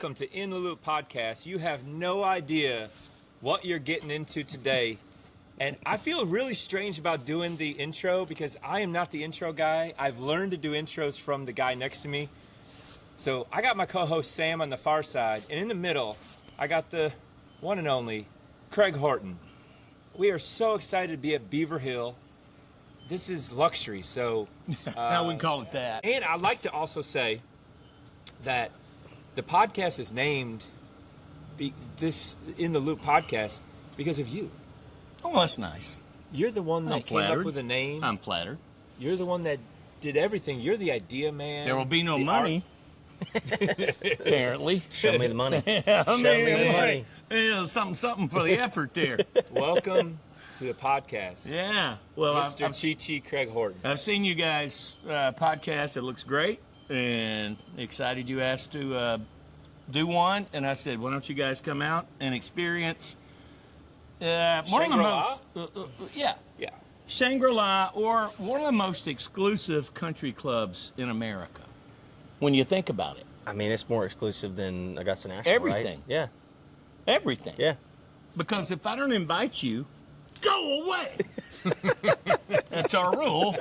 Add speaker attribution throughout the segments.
Speaker 1: welcome to In the Loop Podcast. You have no idea what you're getting into today. And I feel really strange about doing the intro because I am not the intro guy. I've learned to do intros from the guy next to me. So I got my co-host Sam on the far side, and in the middle, I got the one and only Craig Horton. We are so excited to be at Beaver Hill. This is luxury, so...
Speaker 2: Now we call it that.
Speaker 1: And I'd like to also say that the podcast is named this In the Loop Podcast because of you.
Speaker 2: Oh, that's nice.
Speaker 1: You're the one that
Speaker 2: I'm
Speaker 1: came up
Speaker 2: flattered.
Speaker 1: with a name.
Speaker 2: I'm flattered.
Speaker 1: You're the one that did everything. You're the idea man.
Speaker 2: There will be no money. Apparently.
Speaker 3: Show me the money.
Speaker 2: Yeah,
Speaker 3: Show me the money.
Speaker 2: Yeah, something for the effort there.
Speaker 1: Welcome to the podcast.
Speaker 2: Yeah. Well,
Speaker 1: Mr. Chi-Chi Craig Horton.
Speaker 2: I've seen you guys' podcast. It looks great. And excited you asked to do one. And I said, why don't you guys come out and experience one of the
Speaker 1: Shangri-La?
Speaker 2: most... yeah.
Speaker 1: Yeah.
Speaker 2: Shangri-La, or one of the most exclusive country clubs in America, when you think about it.
Speaker 3: I mean, it's more exclusive than Augusta National,
Speaker 2: Everything.
Speaker 3: right? Yeah.
Speaker 2: Everything.
Speaker 3: Yeah.
Speaker 2: Because if I don't invite you, go away. That's our rule.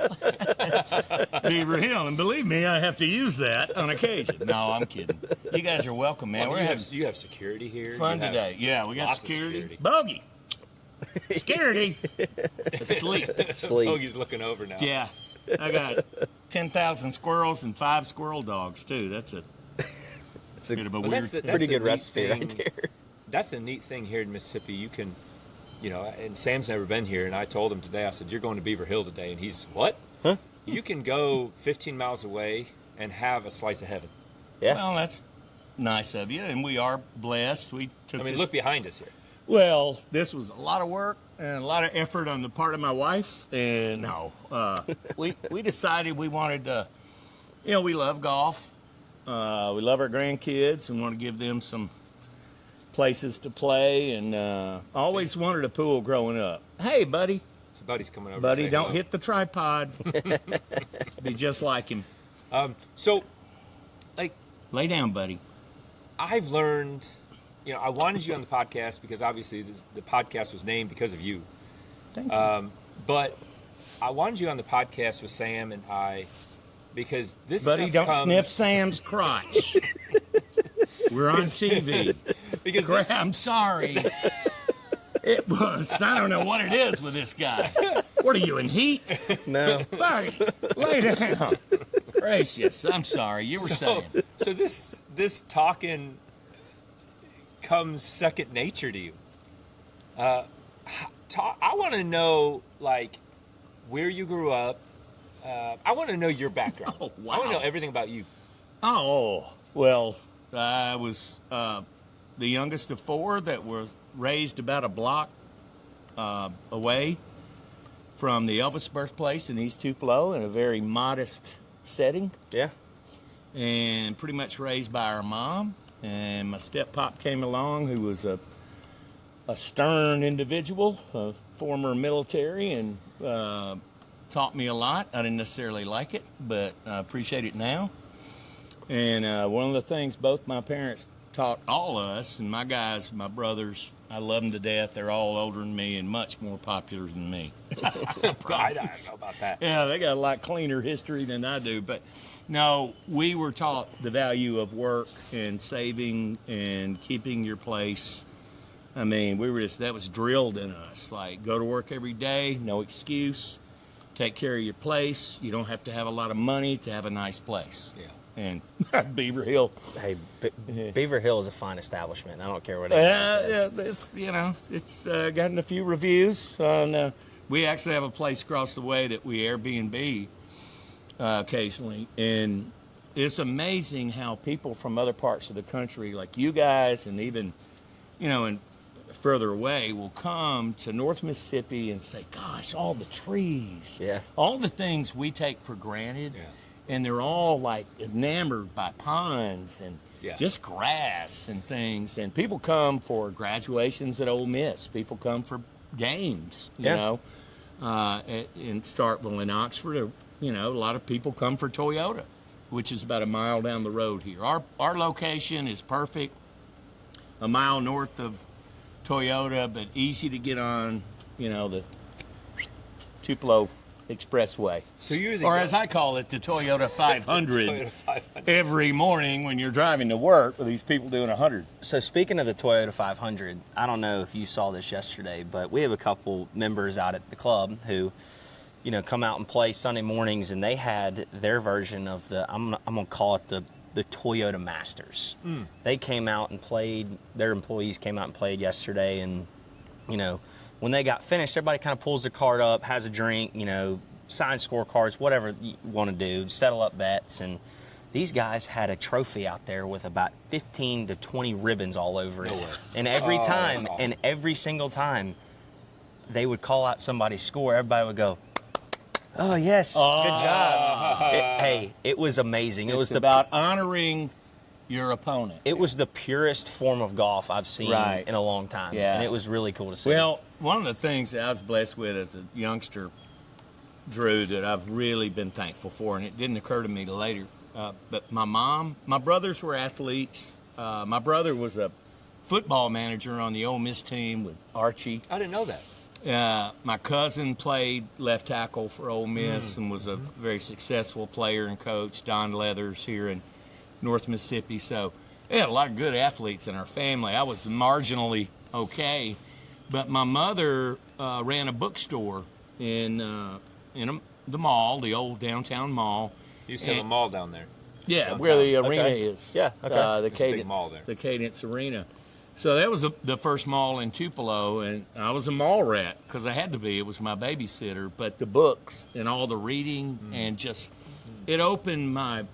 Speaker 2: Beaver Hill. And believe me, I have to use that on occasion. No, I'm kidding. You guys are welcome, man.
Speaker 1: Well,
Speaker 2: We're
Speaker 1: you have security here.
Speaker 2: fun
Speaker 1: You have
Speaker 2: today. Yeah, we got
Speaker 1: lots of
Speaker 2: security. Bogey. Security. Asleep.
Speaker 3: Sleep.
Speaker 1: Bogey's looking over now.
Speaker 2: Yeah. I got 10,000 squirrels and 5 squirrel dogs, too. That's a
Speaker 3: It's a
Speaker 2: bit of a
Speaker 1: Well,
Speaker 2: weird...
Speaker 1: that's
Speaker 3: pretty
Speaker 1: a
Speaker 3: good
Speaker 1: neat
Speaker 3: recipe
Speaker 1: thing.
Speaker 3: right there.
Speaker 1: That's a neat thing here in Mississippi. You can, and Sam's never been here, and I told him today, I said, you're going to Beaver Hill today, and he's, what?
Speaker 3: Huh?
Speaker 1: You can go 15 miles away and have a slice of heaven.
Speaker 3: Yeah.
Speaker 2: Well, that's nice of you, and we are blessed. We took this...
Speaker 1: Look behind us here.
Speaker 2: Well, this was a lot of work and a lot of effort on the part of my wife, and we decided we wanted to, we love golf. We love our grandkids and want to give them some places to play, and always wanted a pool growing up. Hey, buddy.
Speaker 1: So Buddy's coming over.
Speaker 2: Buddy,
Speaker 1: to say
Speaker 2: don't
Speaker 1: hello.
Speaker 2: hit the tripod. Be just like him.
Speaker 1: So,
Speaker 2: Lay down, buddy.
Speaker 1: I've learned, I wanted you on the podcast because obviously the podcast was named because of you.
Speaker 2: Thank you.
Speaker 1: But I wanted you on the podcast with Sam and I because this
Speaker 2: Buddy,
Speaker 1: stuff
Speaker 2: don't
Speaker 1: comes...
Speaker 2: sniff Sam's crotch. We're on TV.
Speaker 1: Because
Speaker 2: Craig,
Speaker 1: this,
Speaker 2: I'm sorry. It was. I don't know what it is with this guy. What are you, in heat?
Speaker 3: No.
Speaker 2: Buddy, lay down. Gracious. I'm sorry. You were saying.
Speaker 1: So this talking comes second nature to you. I want to know, where you grew up. I want to know your background.
Speaker 2: Oh, wow.
Speaker 1: I want to know everything about you.
Speaker 2: Oh, well, I was the youngest of 4 that was raised about a block away from the Elvis birthplace in East Tupelo in a very modest setting.
Speaker 3: Yeah.
Speaker 2: And pretty much raised by our mom. And my step-pop came along, who was a stern individual, a former military, and taught me a lot. I didn't necessarily like it, but I appreciate it now. And one of the things both my parents taught all of us, and my guys, my brothers, I love them to death. They're all older than me and much more popular than me.
Speaker 1: I don't know about that.
Speaker 2: Yeah, they got a lot cleaner history than I do. But no, we were taught the value of work and saving and keeping your place. I mean, that was drilled in us. Go to work every day, no excuse. Take care of your place. You don't have to have a lot of money to have a nice place.
Speaker 1: Yeah.
Speaker 2: And Beaver Hill.
Speaker 3: Hey, Beaver Hill is a fine establishment. I don't care what anyone says.
Speaker 2: It's gotten a few reviews. We actually have a place across the way that we Airbnb occasionally, and it's amazing how people from other parts of the country, like you guys, and even, and further away, will come to North Mississippi and say, "Gosh, all the trees, all the things we take for granted."
Speaker 1: Yeah.
Speaker 2: And they're all enamored by ponds and
Speaker 1: Yeah.
Speaker 2: just grass and things. And people come for graduations at Ole Miss. People come for games, you know, in Starkville and Oxford. A lot of people come for Toyota. which is about a mile down the road here. Our location is perfect, a mile north of Toyota, but easy to get on, the Tupelo Expressway.
Speaker 1: So you're the
Speaker 2: or
Speaker 1: guy-
Speaker 2: as I call it, the Toyota 500.
Speaker 1: Toyota 500.
Speaker 2: Every morning when you're driving to work with these people doing 100.
Speaker 3: So speaking of the Toyota 500, I don't know if you saw this yesterday, but we have a couple members out at the club who, come out and play Sunday mornings, and they had their version of I'm gonna call it the Toyota Masters. They came out and played. Their employees came out and played yesterday, and when they got finished, everybody kind of pulls their card up, has a drink, sign scorecards, whatever you want to do, settle up bets, and these guys had a trophy out there with about 15 to 20 ribbons all over it. And every time,
Speaker 1: that's awesome.
Speaker 3: and every single time, they would call out somebody's score, everybody would go, "Oh yes, good job." It was amazing. It was
Speaker 2: about honoring your opponent.
Speaker 3: It was the purest form of golf I've seen
Speaker 2: Right.
Speaker 3: in a long time.
Speaker 2: Yeah.
Speaker 3: And it was really cool to see.
Speaker 2: Well, one of the things that I was blessed with as a youngster, Drew, that I've really been thankful for, and it didn't occur to me till later, but my brothers were athletes. My brother was a football manager on the Ole Miss team with Archie.
Speaker 1: I didn't know that.
Speaker 2: My cousin played left tackle for Ole Miss and was a very successful player and coach, Don Leathers, here in North Mississippi. So we had a lot of good athletes in our family. I was marginally okay, but my mother ran a bookstore in the mall, the old downtown mall.
Speaker 1: You used to have a mall down there.
Speaker 2: Yeah,
Speaker 1: Downtown.
Speaker 2: where the arena
Speaker 3: Okay.
Speaker 2: is.
Speaker 3: Yeah, okay.
Speaker 2: The
Speaker 1: There's a big
Speaker 2: Cadence,
Speaker 1: mall there.
Speaker 2: the Cadence Arena. So that was the first mall in Tupelo, and I was a mall rat because I had to be. It was my babysitter. But the books and all the reading and just it opened my,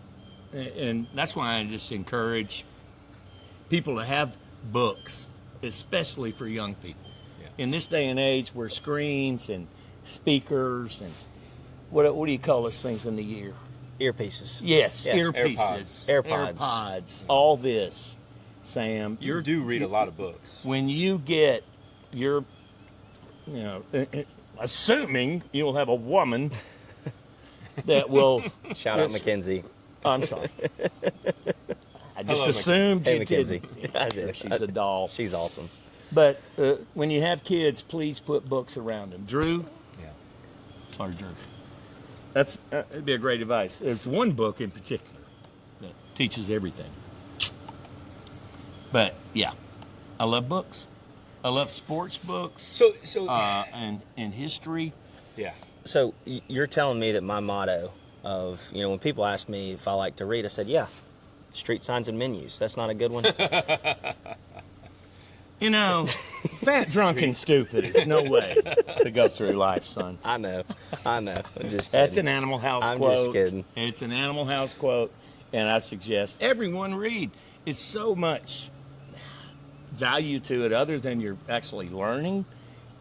Speaker 2: and that's why I just encourage people to have books, especially for young people.
Speaker 1: Yeah.
Speaker 2: In this day and age, where screens and speakers and what do you call those things in the year?
Speaker 3: Earpieces.
Speaker 2: Yes,
Speaker 3: Yeah.
Speaker 2: earpieces,
Speaker 3: AirPods.
Speaker 2: all this, Sam.
Speaker 1: You do read a lot of books.
Speaker 2: When you get your, assuming you'll have a woman that will.
Speaker 3: Shout out Mackenzie.
Speaker 2: I'm sorry. I just
Speaker 1: Hello,
Speaker 2: assumed
Speaker 3: Hey,
Speaker 2: you
Speaker 3: Mackenzie.
Speaker 2: didn't.
Speaker 3: I did.
Speaker 2: She's a doll.
Speaker 3: She's awesome.
Speaker 2: But when you have kids, please put books around them. Drew.
Speaker 1: Yeah.
Speaker 2: Sorry, Drew. That'd be a great advice. There's one book in particular that teaches everything. But yeah, I love books. I love sports books.
Speaker 1: So
Speaker 2: And history.
Speaker 1: yeah.
Speaker 3: So you're telling me that my motto of, when people ask me if I like to read, I said, yeah, street signs and menus. That's not a good one.
Speaker 2: Fat, drunk, and stupid is no way to go through life, son.
Speaker 3: I know. I'm just
Speaker 2: That's
Speaker 3: kidding.
Speaker 2: an Animal House
Speaker 3: I'm
Speaker 2: quote.
Speaker 3: just kidding.
Speaker 2: It's an Animal House quote, and I suggest everyone read. It's so much value to it other than you're actually learning,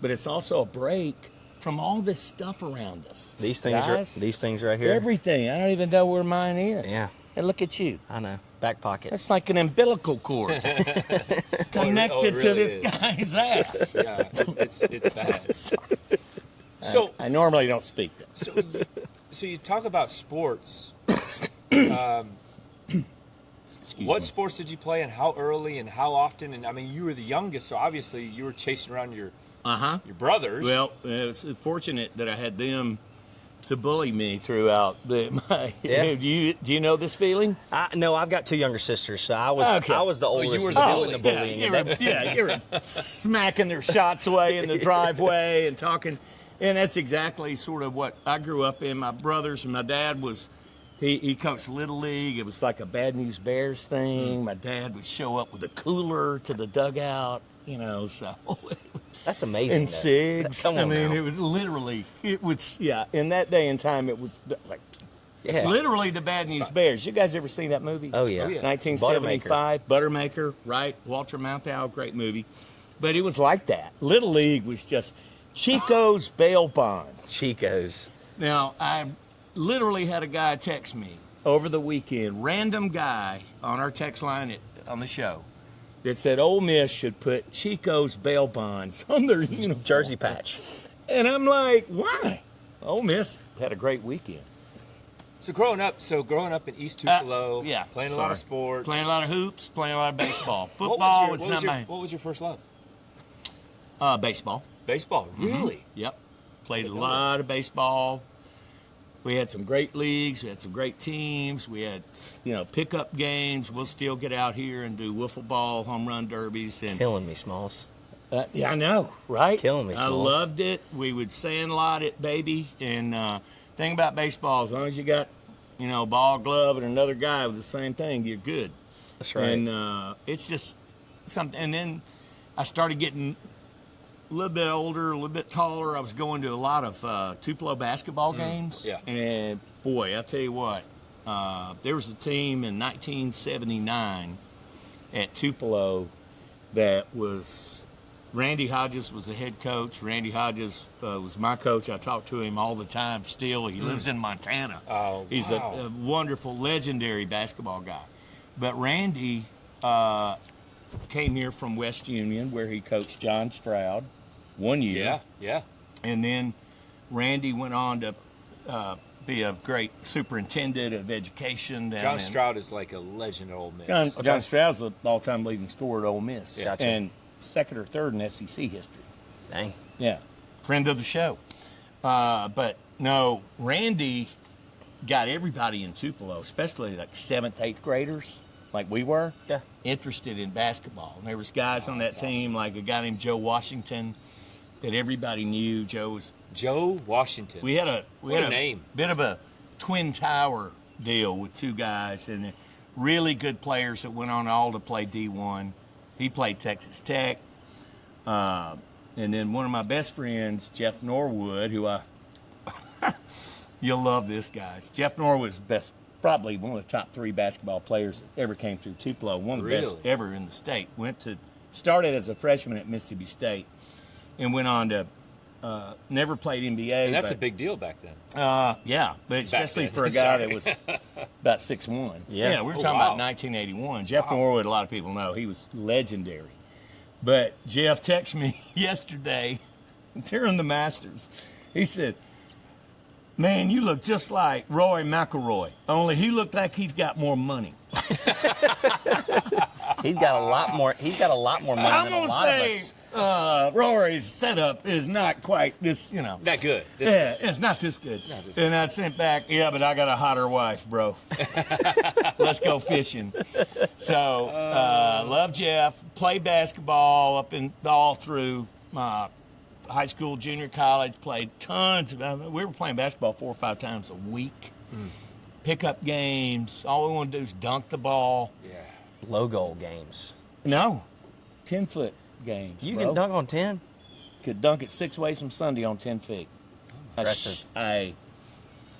Speaker 2: but it's also a break from all this stuff around us.
Speaker 3: These things right here.
Speaker 2: Everything. I don't even know where mine is.
Speaker 3: Yeah.
Speaker 2: And look at you.
Speaker 3: I know. Back pocket.
Speaker 2: That's like an umbilical cord connected to
Speaker 1: really
Speaker 2: this
Speaker 1: is.
Speaker 2: guy's ass.
Speaker 1: Yeah, it's bad. So
Speaker 2: I normally don't speak that.
Speaker 1: so you talk about sports.
Speaker 2: Excuse
Speaker 1: What
Speaker 2: me.
Speaker 1: sports did you play, and how early, and how often? And I mean, you were the youngest, so obviously you were chasing around your brothers.
Speaker 2: Well, it's fortunate that I had them to bully me throughout.
Speaker 3: Yeah.
Speaker 2: Do you know this feeling?
Speaker 3: No, I've got two younger sisters, so I was
Speaker 2: Okay.
Speaker 3: I was the oldest
Speaker 1: you were the
Speaker 3: doing the
Speaker 1: bully.
Speaker 3: bullying.
Speaker 2: You were smacking their shots away in the driveway and talking. And that's exactly sort of what I grew up in. My brothers and my dad was, he coached Little League. It was like a Bad News Bears thing. My dad would show up with a cooler to the dugout, so.
Speaker 3: That's amazing.
Speaker 2: And
Speaker 3: though.
Speaker 2: cigs.
Speaker 3: Come on
Speaker 2: I mean,
Speaker 3: now.
Speaker 2: it was literally, in that day and time, it was like,
Speaker 3: Yeah.
Speaker 2: it's literally the Bad News Bears. You guys ever seen that movie?
Speaker 3: Oh yeah.
Speaker 1: Oh, yeah.
Speaker 2: 1975, Buttermaker, right? Walter Matthau, great movie. But it was like that. Little League was just Chico's bail bonds.
Speaker 3: Chicos.
Speaker 2: Now, I literally had a guy text me over the weekend, random guy on our text line on the show, that said Ole Miss should put Chico's bail bonds on their uniform.
Speaker 3: Jersey patch.
Speaker 2: And I'm like, why? Ole Miss had a great weekend.
Speaker 1: So growing up in East Tupelo, playing a lot of sports,
Speaker 2: playing a lot of hoops, playing a lot of baseball. Football was not my.
Speaker 1: What was your first love?
Speaker 2: Baseball.
Speaker 1: Baseball, really?
Speaker 2: Yep. Played a lot of baseball. We had some great leagues. We had some great teams. We had, pickup games. We'll still get out here and do wiffle ball, home run derbies. And
Speaker 3: Killing me, Smalls.
Speaker 2: yeah, I know, right?
Speaker 3: Killing me,
Speaker 2: I
Speaker 3: Smalls.
Speaker 2: loved it. We would sandlot it, baby. And thing about baseball, as long as you got, ball, glove, and another guy with the same thing, you're good.
Speaker 3: That's right.
Speaker 2: And it's just something. And then I started getting a little bit older, a little bit taller. I was going to a lot of Tupelo basketball games.
Speaker 1: Yeah.
Speaker 2: And boy, I tell you what, there was a team in 1979 at Tupelo that was Randy Hodges was the head coach. Randy Hodges was my coach. I talk to him all the time still. He lives in Montana.
Speaker 1: Oh,
Speaker 2: He's
Speaker 1: wow.
Speaker 2: a wonderful, legendary basketball guy. But Randy came here from West Union, where he coached John Stroud 1 year.
Speaker 1: Yeah.
Speaker 2: And then Randy went on to be a great superintendent of education.
Speaker 1: John Stroud is like a legend at Ole Miss.
Speaker 2: John Stroud's the all-time leading scorer at Ole Miss.
Speaker 3: Gotcha.
Speaker 2: And second or third in SEC history.
Speaker 3: Dang.
Speaker 2: Yeah. Friend of the show. But no, Randy got everybody in Tupelo, especially like 7th, 8th graders, like we were, interested in basketball. And there was guys on that team, like a guy named Joe Washington that everybody knew.
Speaker 1: Joe Washington.
Speaker 2: We had a
Speaker 1: name.
Speaker 2: Bit of a twin tower deal with two guys, and really good players that went on all to play D1. He played Texas Tech. And then one of my best friends, Jeff Norwood, who you'll love this, guys. Jeff Norwood's probably one of the top 3 basketball players that ever came through Tupelo. One of the best ever in the state. Started as a freshman at Mississippi State and went on to never played NBA.
Speaker 1: And that's a big deal back then.
Speaker 2: Yeah, but especially for a guy that was about 6'1".
Speaker 3: Yeah.
Speaker 2: We were talking about 1981. Jeff Norwood, a lot of people know, he was legendary. But Jeff texted me yesterday during the Masters. He said, "Man, you look just like Roy McIlroy, only he looked like he's got more money."
Speaker 3: He's got a lot more money
Speaker 2: I'm
Speaker 3: than a
Speaker 2: gonna
Speaker 3: lot of
Speaker 2: say
Speaker 3: us.
Speaker 2: Rory's setup is not quite this,
Speaker 1: That good.
Speaker 2: It's not this good. And I sent back, but I got a hotter wife, bro. Let's go fishing. So, love Jeff. Play basketball all through high school, junior college. Played tons. We were playing basketball 4 or 5 times a week. Pickup games. All we want to do is dunk the ball.
Speaker 1: Yeah.
Speaker 3: Low goal games.
Speaker 2: No, 10-foot games.
Speaker 3: You
Speaker 2: bro.
Speaker 3: can dunk on 10?
Speaker 2: Could dunk it 6 ways from Sunday on 10 feet.
Speaker 3: Impressive.
Speaker 2: I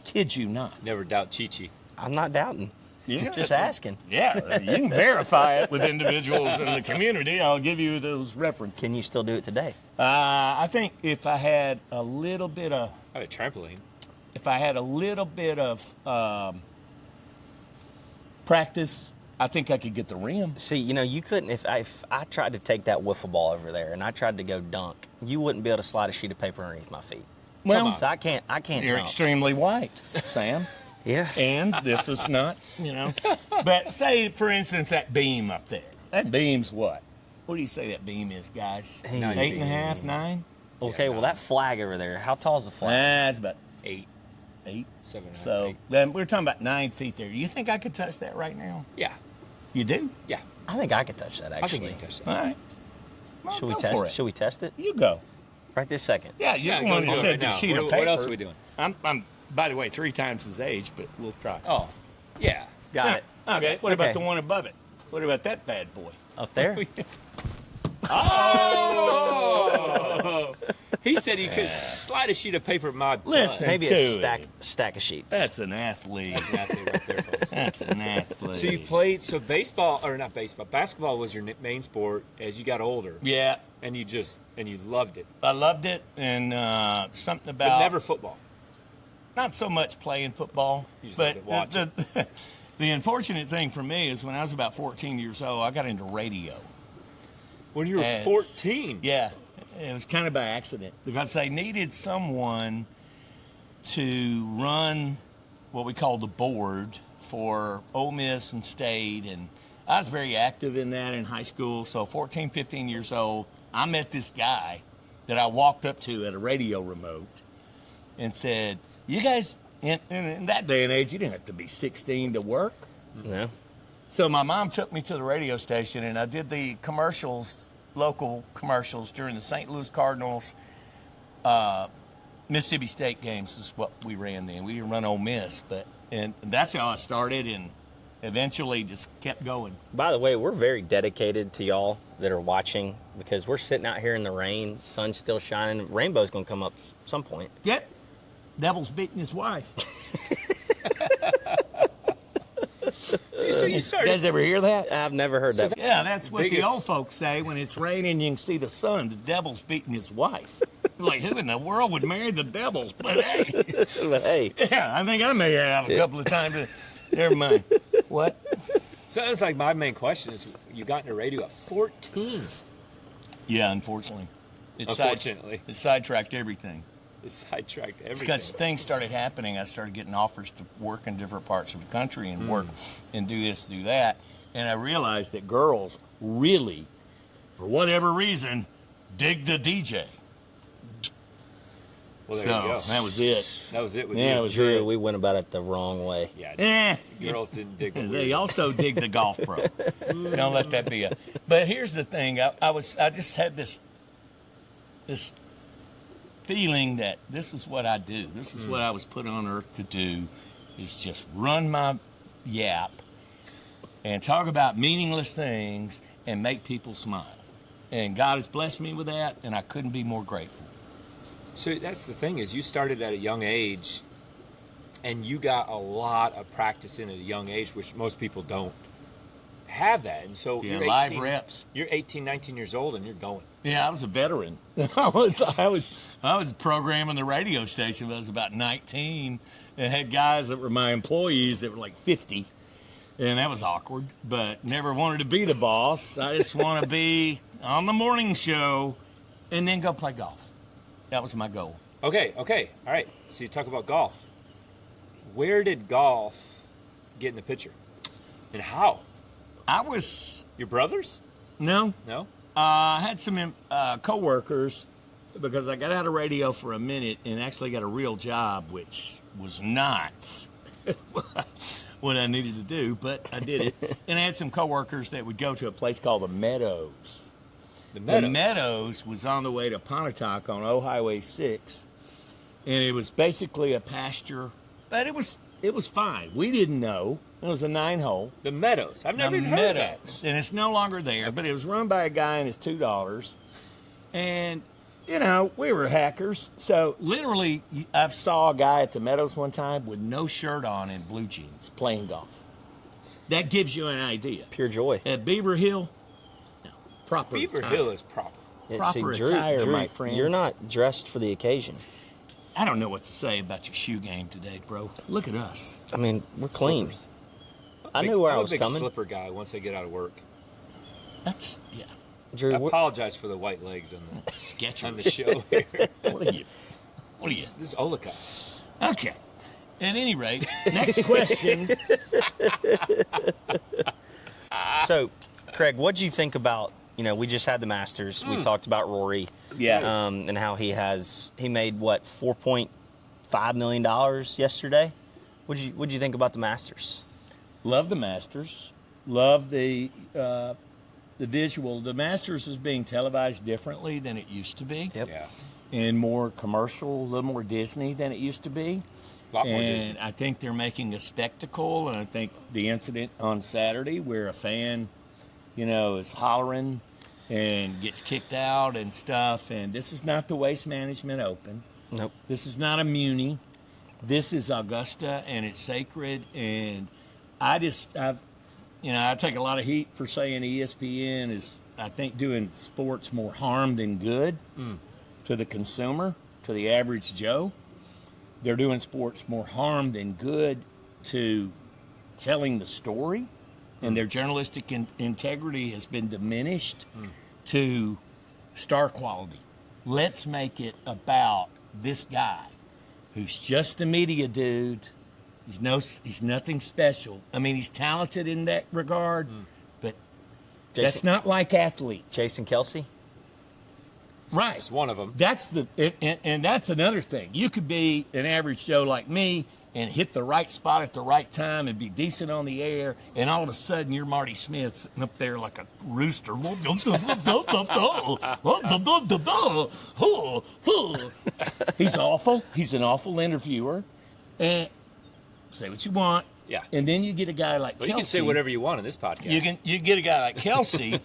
Speaker 2: kid you not.
Speaker 1: Never doubt Chi-Chi.
Speaker 3: I'm not doubting.
Speaker 2: Yeah.
Speaker 3: Just asking.
Speaker 2: Yeah, you can verify it with individuals in the community. I'll give you those references.
Speaker 3: Can you still do it today?
Speaker 2: I think if I had a little bit of,
Speaker 1: I had a trampoline.
Speaker 2: Practice, I think I could get the rim.
Speaker 3: See, you couldn't, if I tried to take that wiffle ball over there and I tried to go dunk, you wouldn't be able to slide a sheet of paper underneath my feet.
Speaker 2: Well,
Speaker 3: So I can't
Speaker 2: you're
Speaker 3: jump.
Speaker 2: extremely white, Sam.
Speaker 3: Yeah.
Speaker 2: And this is not, But say, for instance, that beam up there. That beam's what? What do you say that beam is, guys? 8.5, 9?
Speaker 3: Okay, well, that flag over there, how tall is the flag?
Speaker 2: That's about
Speaker 1: 8. 7.5.
Speaker 2: So
Speaker 1: 8.
Speaker 2: then we're talking about 9 feet there. You think I could touch that right now?
Speaker 1: Yeah.
Speaker 2: You do?
Speaker 1: Yeah.
Speaker 3: I think I could touch that,
Speaker 1: I think
Speaker 3: actually.
Speaker 1: you can touch that.
Speaker 2: All right. Well,
Speaker 3: Should we
Speaker 2: go
Speaker 3: test
Speaker 2: for
Speaker 3: it? Should we test it?
Speaker 2: You go.
Speaker 3: Right this second.
Speaker 2: Yeah, you're
Speaker 1: Yeah,
Speaker 2: the
Speaker 1: go
Speaker 2: one
Speaker 1: do
Speaker 2: who
Speaker 1: it
Speaker 2: said
Speaker 1: right
Speaker 2: the
Speaker 1: now.
Speaker 2: sheet of
Speaker 1: What
Speaker 2: paper.
Speaker 1: else are we doing?
Speaker 2: I'm, by the way, 3 times his age, but we'll try.
Speaker 1: Oh, yeah.
Speaker 3: Got it.
Speaker 2: Okay, what about
Speaker 3: Okay.
Speaker 2: the one above it? What about that bad boy?
Speaker 3: Up there?
Speaker 1: Oh! He said he could slide a sheet of paper at my butt.
Speaker 2: Listen.
Speaker 3: Maybe
Speaker 2: To
Speaker 3: a stack of sheets.
Speaker 2: That's an athlete.
Speaker 1: Exactly right there, folks.
Speaker 2: That's an athlete.
Speaker 1: So you basketball was your main sport as you got older,
Speaker 2: Yeah,
Speaker 1: and you loved it,
Speaker 2: I loved it, and something about
Speaker 1: but never football.
Speaker 2: not so much playing football,
Speaker 1: You just
Speaker 2: but
Speaker 1: loved to watch
Speaker 2: the unfortunate thing for me is when I was about 14 years old, I got into radio.
Speaker 1: When you were
Speaker 2: As-
Speaker 1: 14,
Speaker 2: Yeah, it was kind of by accident because they needed someone to run what we call the board for Ole Miss and State, and I was very active in that in high school. So 14, 15 years old, I met this guy that I walked up to at a radio remote and said, you guys, in that day and age, you didn't have to be 16 to work.
Speaker 3: No.
Speaker 2: So my mom took me to the radio station, and I did the commercials, local commercials during the St. Louis Cardinals, Mississippi State games is what we ran then. We didn't run Ole Miss, and that's how I started, and eventually just kept going.
Speaker 3: By the way, we're very dedicated to y'all that are watching because we're sitting out here in the rain, sun's still shining. Rainbow's going to come up some point.
Speaker 2: Yep. Devil's beating his wife.
Speaker 1: So you started.
Speaker 2: You guys ever hear that?
Speaker 3: I've never heard that.
Speaker 2: Yeah, that's what
Speaker 1: Biggest-
Speaker 2: the old folks say when it's raining. You can see the sun. The devil's beating his wife. Like, who in the world would marry the devil? But hey,
Speaker 3: But hey,
Speaker 2: yeah, I think I may have a couple of times. Never mind. What?
Speaker 1: So that's like my main question is you got into radio at 14.
Speaker 2: Yeah, unfortunately.
Speaker 1: Unfortunately.
Speaker 2: It sidetracked everything.
Speaker 1: It sidetracked
Speaker 2: It's
Speaker 1: everything.
Speaker 2: because things started happening. I started getting offers to work in different parts of the country and work and do this, do that. And I realized that girls really, for whatever reason, dig the DJ.
Speaker 1: Well, there
Speaker 2: So
Speaker 1: you go.
Speaker 2: that was it.
Speaker 1: That was it with
Speaker 2: Yeah,
Speaker 1: you.
Speaker 2: it was
Speaker 3: Drew,
Speaker 2: it.
Speaker 3: we went about it the wrong way.
Speaker 1: Yeah, girls didn't dig what we
Speaker 2: They
Speaker 1: did.
Speaker 2: also dig the golf pro. Don't let that be a. But here's the thing. I just had this feeling that this is what I do. This is what I was put on earth to do, is just run my yap and talk about meaningless things and make people smile. And God has blessed me with that, and I couldn't be more grateful.
Speaker 1: So that's the thing is you started at a young age and you got a lot of practice in at a young age, which most people don't have that. And so
Speaker 2: Yeah,
Speaker 1: you're
Speaker 2: live
Speaker 1: 18,
Speaker 2: reps.
Speaker 1: You're 18, 19 years old and you're going.
Speaker 2: Yeah, I was a veteran. I was programming the radio station when I was about 19 and had guys that were my employees that were like 50. And that was awkward, but never wanted to be the boss. I just want to be on the morning show and then go play golf. That was my goal.
Speaker 1: Okay. All right. So you talk about golf. Where did golf get in the picture? And how?
Speaker 2: I was,
Speaker 1: Your brothers?
Speaker 2: no,
Speaker 1: No?
Speaker 2: I had some co-workers because I got out of radio for a minute and actually got a real job, which was not what I needed to do, but I did it. And I had some co-workers that would go to a place called the Meadows.
Speaker 1: The Meadows.
Speaker 2: The Meadows was on the way to Pontotoc on O Highway 6, and it was basically a pasture, but it was fine. We didn't know. It was a 9-hole.
Speaker 1: The Meadows. I've never
Speaker 2: The
Speaker 1: even heard of that.
Speaker 2: Meadows, and it's no longer there, but it was run by a guy and his $2. And, you know, we were hackers. So literally, I saw a guy at the Meadows one time with no shirt on and blue jeans playing golf. That gives you an idea.
Speaker 3: Pure joy.
Speaker 2: At Beaver Hill, no, proper
Speaker 1: Beaver
Speaker 2: attire.
Speaker 1: Hill is proper.
Speaker 3: Yeah,
Speaker 2: Proper
Speaker 3: Drew,
Speaker 2: attire, my friend.
Speaker 3: You're not dressed for the occasion.
Speaker 2: I don't know what to say about your shoe game today, bro. Look at us.
Speaker 3: I mean, we're clean.
Speaker 2: Slippers.
Speaker 3: I knew where
Speaker 1: I'm
Speaker 3: I was
Speaker 1: a big
Speaker 3: coming.
Speaker 1: slipper guy once I get out of work.
Speaker 2: That's, yeah,
Speaker 3: Drew,
Speaker 1: I
Speaker 3: what,
Speaker 1: apologize for the white legs on
Speaker 2: sketchy.
Speaker 1: the show here.
Speaker 2: What are you? What are you?
Speaker 1: This is Olika.
Speaker 2: Okay. At any rate, next question.
Speaker 3: so, Craig, what'd you think about, we just had the Masters. We talked about Rory.
Speaker 2: Yeah.
Speaker 3: And how he made, what, $4.5 million yesterday? What'd you think about the Masters?
Speaker 2: Love the Masters. Love the visual. The Masters is being televised differently than it used to be.
Speaker 3: Yep.
Speaker 1: Yeah.
Speaker 2: And more commercial, a little more Disney than it used to be.
Speaker 1: A lot more
Speaker 2: And
Speaker 1: Disney.
Speaker 2: I think they're making a spectacle. And I think the incident on Saturday where a fan, is hollering and gets kicked out and stuff. And this is not the Waste Management Open.
Speaker 3: Nope.
Speaker 2: This is not a Muni. This is Augusta, and it's sacred. And I take a lot of heat for saying ESPN is, I think, doing sports more harm than good to the consumer, to the average Joe. They're doing sports more harm than good to telling the story, and their journalistic integrity has been diminished to star quality. Let's make it about this guy who's just a media dude He's nothing special. I mean, he's talented in that regard, but that's not like athletes.
Speaker 3: Jason Kelsey?
Speaker 2: Right.
Speaker 1: It's one of them.
Speaker 2: That's and that's another thing. You could be an average Joe like me and hit the right spot at the right time and be decent on the air, and all of a sudden you're Marty Smith sitting up there like a rooster. He's awful. He's an awful interviewer. And say what you want.
Speaker 1: Yeah.
Speaker 2: And then you get a guy like
Speaker 1: Well,
Speaker 2: Kelsey.
Speaker 1: you can say whatever you want in this podcast.
Speaker 2: You get a guy like Kelsey,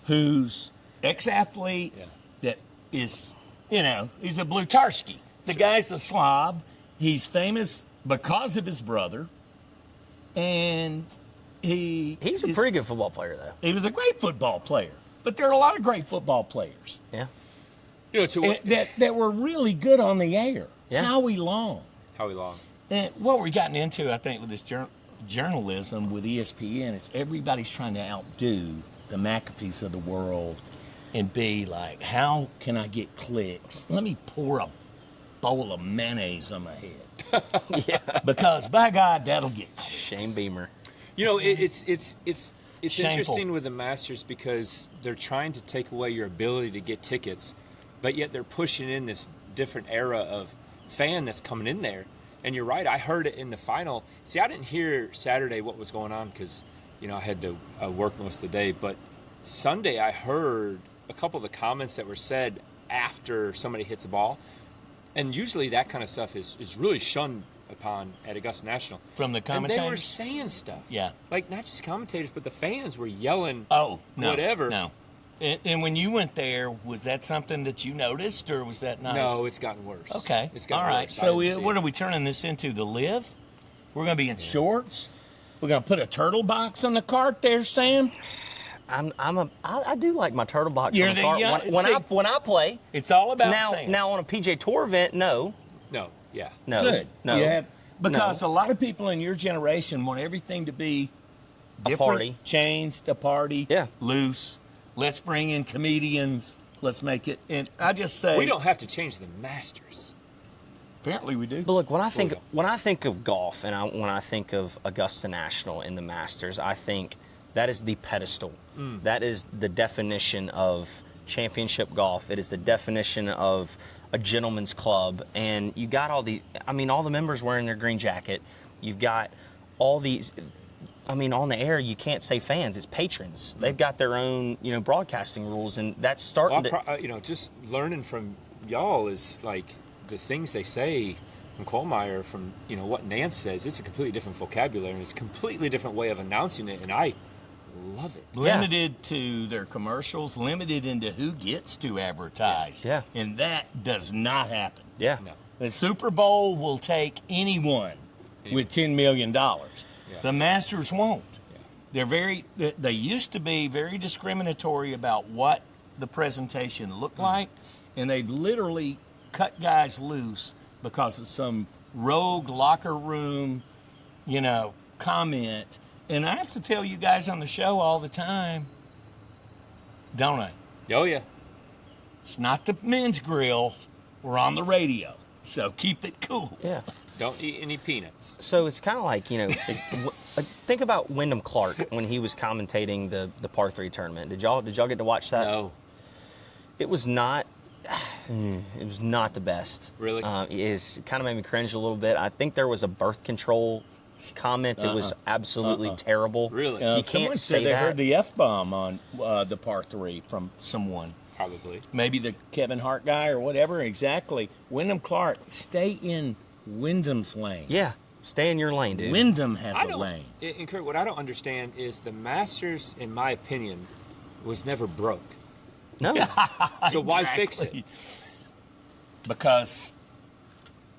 Speaker 2: who's ex-athlete, that is, he's a Blutarski. The guy's a slob. He's famous because of his brother, and
Speaker 3: he's a pretty good football player, though.
Speaker 2: He was a great football player, but there are a lot of great football players.
Speaker 3: Yeah.
Speaker 2: That were really good on the air.
Speaker 3: Yeah.
Speaker 2: Howie Long. And what we're gotten into, I think, with this journalism with ESPN is everybody's trying to outdo the McAfees of the world and be like, how can I get clicks? Let me pour a bowl of mayonnaise on my head.
Speaker 3: Yeah.
Speaker 2: Because, by God, that'll get clicks.
Speaker 3: Shane Beamer.
Speaker 1: It's
Speaker 2: Shameful.
Speaker 1: interesting with the Masters because they're trying to take away your ability to get tickets, but yet they're pushing in this different era of fan that's coming in there. And you're right, I heard it in the final. See, I didn't hear Saturday what was going on because, I had to work most of the day. But Sunday I heard a couple of the comments that were said after somebody hits a ball. And usually that kind of stuff is really shunned upon at Augusta National.
Speaker 2: From the commentators?
Speaker 1: And they were saying stuff.
Speaker 2: Yeah.
Speaker 1: Like, not just commentators, but the fans were yelling
Speaker 2: whatever. No. And when you went there, was that something that you noticed, or was that nice?
Speaker 1: No, it's gotten worse.
Speaker 2: Okay.
Speaker 1: It's gotten
Speaker 2: all right.
Speaker 1: worse.
Speaker 2: So what are we turning this into? The Live? We're going to be in shorts? We're going to put a turtle box on the cart there, Sam?
Speaker 3: I do like my turtle box
Speaker 2: You're
Speaker 3: on the
Speaker 2: the
Speaker 3: cart
Speaker 2: young-
Speaker 3: when I play.
Speaker 2: It's all about Sam.
Speaker 3: Now on a PJ Tour event, no.
Speaker 1: No, yeah.
Speaker 3: No.
Speaker 2: Good.
Speaker 3: No.
Speaker 2: Because a lot of people in your generation want everything to be different,
Speaker 3: party.
Speaker 2: changed, a party,
Speaker 3: Yeah.
Speaker 2: loose. Let's bring in comedians. Let's make it. And I just say
Speaker 1: We don't have to change the Masters.
Speaker 2: Apparently we do.
Speaker 3: But look, when I think of golf and when I think of Augusta National in the Masters, I think that is the pedestal. That is the definition of championship golf. It is the definition of a gentleman's club. And you got all the members wearing their green jacket. You've got all these. On the air, you can't say fans; it's patrons. They've got their own, broadcasting rules, and that's starting to.
Speaker 1: Just learning from y'all is like the things they say from Kohlmeyer, from what Nance says. It's a completely different vocabulary, and it's a completely different way of announcing it, and I love it.
Speaker 2: Limited to their commercials, limited into who gets to advertise.
Speaker 3: Yeah.
Speaker 2: And that does not happen.
Speaker 3: Yeah.
Speaker 1: No.
Speaker 2: The Super Bowl will take anyone with $10 million. The Masters won't. They used to be very discriminatory about what the presentation looked like, and they literally cut guys loose because of some rogue locker room, comment. And I have to tell you guys on the show all the time, don't I?
Speaker 1: Oh yeah.
Speaker 2: It's not the men's grill. We're on the radio, so keep it cool.
Speaker 3: Yeah.
Speaker 1: Don't eat any peanuts.
Speaker 3: So it's kind of like, think about Wyndham Clark when he was commentating the par 3 tournament. Did y'all get to watch that?
Speaker 1: No.
Speaker 3: It was not the best.
Speaker 1: Really?
Speaker 3: It kind of made me cringe a little bit. I think there was a birth control comment that was absolutely terrible.
Speaker 1: Really?
Speaker 3: You
Speaker 2: Someone
Speaker 3: can't
Speaker 2: said
Speaker 3: say
Speaker 2: they
Speaker 3: that.
Speaker 2: heard the F-bomb on the par 3 from someone.
Speaker 1: Probably.
Speaker 2: Maybe the Kevin Hart guy or whatever. Exactly. Wyndham Clark, stay in Wyndham's lane.
Speaker 3: Yeah. Stay in your lane, dude.
Speaker 2: Wyndham has a lane.
Speaker 1: And Kurt, what I don't understand is the Masters, in my opinion, was never broke.
Speaker 3: No.
Speaker 1: So why fix it?
Speaker 2: Because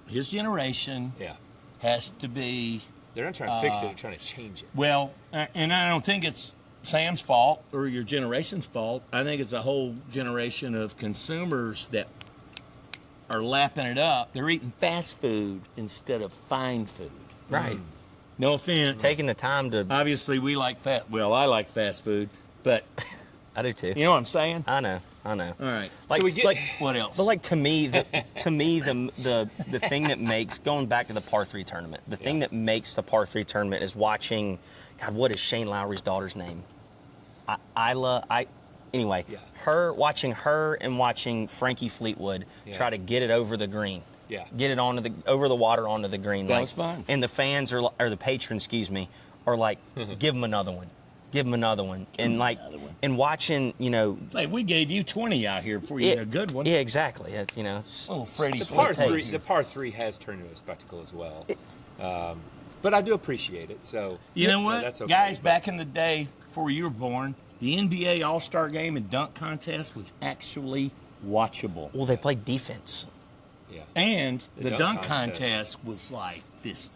Speaker 2: his generation
Speaker 1: Yeah.
Speaker 2: has to be,
Speaker 1: They're not trying to fix it, they're trying to change it.
Speaker 2: well, and I don't think it's Sam's fault or your generation's fault. I think it's a whole generation of consumers that are lapping it up. They're eating fast food instead of fine food.
Speaker 3: Right.
Speaker 2: No offense.
Speaker 3: Taking the time to.
Speaker 2: Obviously, we like I like fast food, but
Speaker 3: I do too.
Speaker 2: you know what I'm saying?
Speaker 3: I know. I know.
Speaker 2: All right.
Speaker 3: Like,
Speaker 1: So we get-
Speaker 3: like
Speaker 2: What else?
Speaker 3: But like to me, the thing that makes, going back to the par 3 tournament, the thing that makes the par 3 tournament is watching. God, what is Shane Lowry's daughter's name? Anyway, watching her and watching Frankie Fleetwood try to get it over the green.
Speaker 1: Yeah.
Speaker 3: Get it over the water onto the green.
Speaker 2: That was fun.
Speaker 3: And the fans or the patrons, are like, give them another one. Give them another one. And like, and watching,
Speaker 2: Like we gave you 20 out here for you, a good one.
Speaker 3: Yeah, exactly. It's
Speaker 2: Little Freddie
Speaker 1: The
Speaker 2: Fleetwood.
Speaker 1: par three has turned into a spectacle as well. But I do appreciate it. So
Speaker 2: You know what,
Speaker 1: that's okay.
Speaker 2: guys? Back in the day, before you were born, the NBA All-Star Game and dunk contest was actually watchable.
Speaker 3: Well, they played defense.
Speaker 1: Yeah.
Speaker 2: And the dunk contest was like this.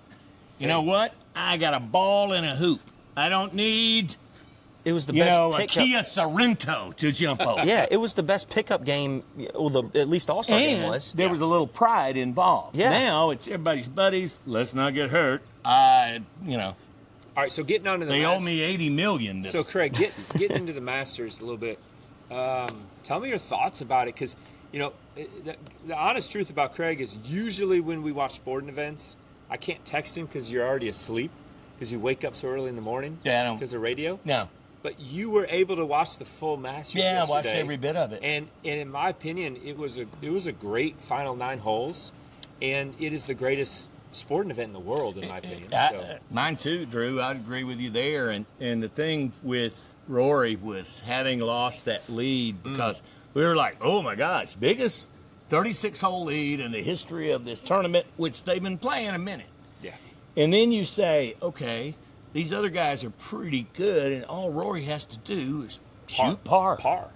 Speaker 2: You know what? I got a ball and a hoop. I don't need,
Speaker 3: It was the best
Speaker 2: a
Speaker 3: pickup.
Speaker 2: Kia Sorrento to jump over.
Speaker 3: Yeah, it was the best pickup game. Well, at least All-Star game
Speaker 2: And
Speaker 3: was.
Speaker 2: there was a little pride involved.
Speaker 3: Yeah.
Speaker 2: Now it's everybody's buddies. Let's not get hurt.
Speaker 1: All right, so getting on to the
Speaker 2: They owe
Speaker 1: Masters.
Speaker 2: me $80 million.
Speaker 1: So Craig, getting into the Masters a little bit. Tell me your thoughts about it, because the honest truth about Craig is usually when we watch sporting events, I can't text him because you're already asleep because you wake up so early in the morning.
Speaker 2: Yeah, I don't-
Speaker 1: because of radio.
Speaker 2: No.
Speaker 1: But you were able to watch the full Masters.
Speaker 2: Yeah, I
Speaker 1: yesterday,
Speaker 2: watched every bit of it.
Speaker 1: And in my opinion, it was a great final 9 holes, and it is the greatest sporting event in the world, in my opinion. So.
Speaker 2: Mine too, Drew. I'd agree with you there. And the thing with Rory was having lost that lead because we were like, oh my gosh, biggest 36-hole lead in the history of this tournament, which they've been playing a minute.
Speaker 1: Yeah.
Speaker 2: And then you say, okay, these other guys are pretty good, and all Rory has to do is shoot par.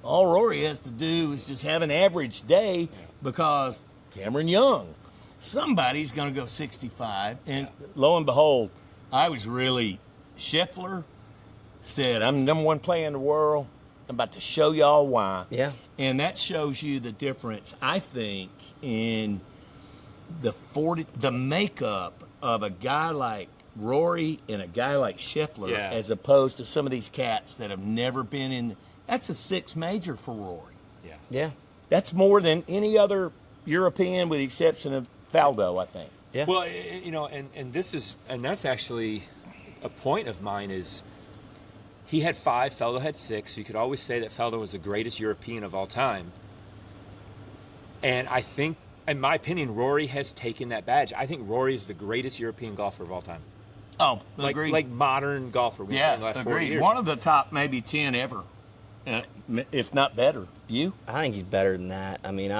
Speaker 2: All Rory has to do is just have an average day because Cameron Young, somebody's going to go 65. And lo and behold, Scheffler said, I'm the number 1 player in the world. I'm about to show y'all why.
Speaker 3: Yeah.
Speaker 2: And that shows you the difference, I think, in the makeup of a guy like Rory and a guy like Scheffler, as opposed to some of these cats that have never been in. That's a 6 major for Rory.
Speaker 3: Yeah.
Speaker 2: That's more than any other European, with the exception of Faldo, I think.
Speaker 3: Yeah.
Speaker 1: Well, and that's actually a point of mine is he had 5, Feldo had 6. So you could always say that Feldo was the greatest European of all time. And I think, in my opinion, Rory has taken that badge. I think Rory is the greatest European golfer of all time.
Speaker 2: Oh, agreed.
Speaker 1: Like modern golfer. We've seen in the last 40
Speaker 2: agreed.
Speaker 1: years.
Speaker 2: One of the top maybe 10 ever, if not better. You?
Speaker 3: I think he's better than that. I mean,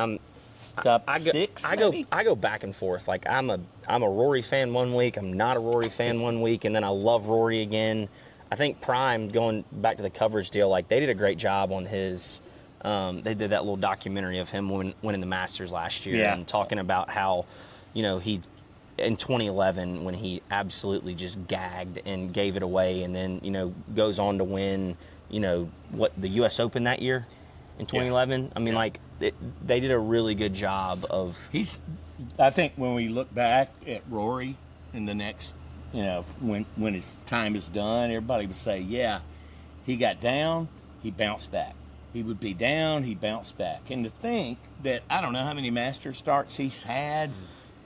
Speaker 2: Top
Speaker 3: I go,
Speaker 2: 6,
Speaker 3: I
Speaker 2: maybe?
Speaker 3: go I go back and forth. Like I'm a Rory fan one week, I'm not a Rory fan one week, and then I love Rory again. I think Prime, going back to the coverage deal, like they did a great job on his. They did that little documentary of him winning the Masters last year, and talking about how, he in 2011 when he absolutely just gagged and gave it away, and then goes on to win, what, the U.S. Open that year in 2011. Yeah. I mean, like they did a really good job of.
Speaker 2: I think when we look back at Rory in the next, when his time is done, everybody would say, yeah, he got down, he bounced back. He would be down, he bounced back. And to think that, I don't know how many Masters starts he's had.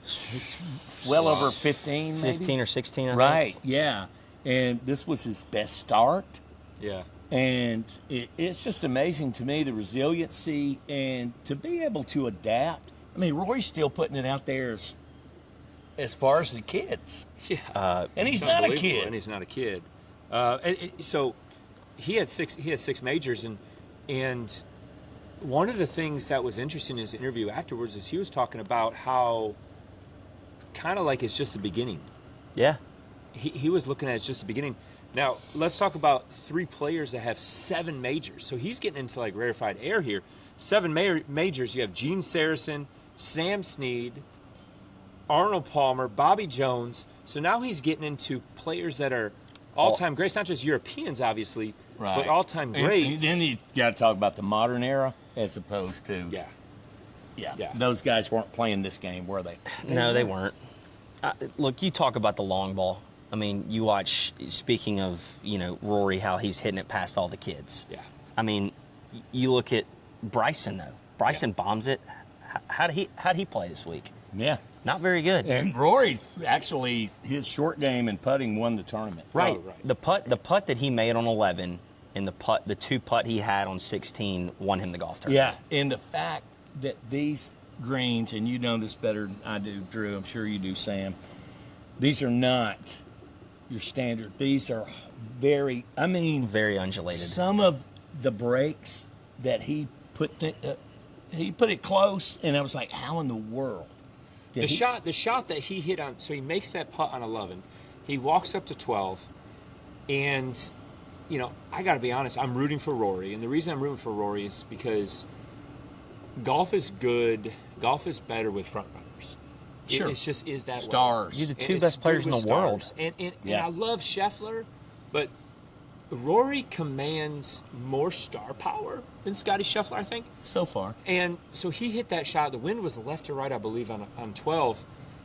Speaker 2: It's well over 15, maybe?
Speaker 3: 15 or 16, I think.
Speaker 2: Right, yeah. And this was his best start.
Speaker 1: Yeah.
Speaker 2: And it's just amazing to me, the resiliency and to be able to adapt. I mean, Rory's still putting it out there as far as the kids.
Speaker 1: Yeah.
Speaker 2: And he's not a kid.
Speaker 1: And he's not a kid. So he had 6 majors, and one of the things that was interesting in his interview afterwards is he was talking about how kind of like it's just the beginning.
Speaker 3: Yeah.
Speaker 1: He was looking at it's just the beginning. Now, let's talk about 3 players that have 7 majors. So he's getting into like rarefied air here. 7 majors. You have Gene Sarazen, Sam Snead, Arnold Palmer, Bobby Jones. So now he's getting into players that are all-time greats, not just Europeans, obviously, but all-time greats.
Speaker 2: And then you got to talk about the modern era as opposed to. Yeah. Those guys weren't playing this game, were they?
Speaker 3: No, they weren't. Look, you talk about the long ball. I mean, you watch, speaking of, Rory, how he's hitting it past all the kids.
Speaker 1: Yeah.
Speaker 3: I mean, you look at Bryson though. Bryson bombs it. How'd he play this week?
Speaker 2: Yeah.
Speaker 3: Not very good.
Speaker 2: And Rory, actually, his short game and putting won the tournament.
Speaker 3: Right.
Speaker 1: Oh, right.
Speaker 3: The putt that he made on 11 and the 2-putt he had on 16 won him the golf tournament.
Speaker 2: Yeah, and the fact that these greens, and you know this better than I do, Drew, I'm sure you do, Sam, these are not your standard. These are very
Speaker 3: undulated.
Speaker 2: Some of the breaks that he put it close, and I was like, how in the world?
Speaker 1: The shot that he hit on, so he makes that putt on 11. He walks up to 12, and, you know, I got to be honest, I'm rooting for Rory. And the reason I'm rooting for Rory is because golf is good. Golf is better with front runners.
Speaker 2: Sure.
Speaker 1: It just is that
Speaker 2: Stars.
Speaker 1: way.
Speaker 3: You're the two best players in the world.
Speaker 1: And
Speaker 2: Yeah.
Speaker 1: I love Scheffler, but Rory commands more star power than Scotty Scheffler, I think.
Speaker 2: So far.
Speaker 1: And so he hit that shot. The wind was left to right, I believe, on 12.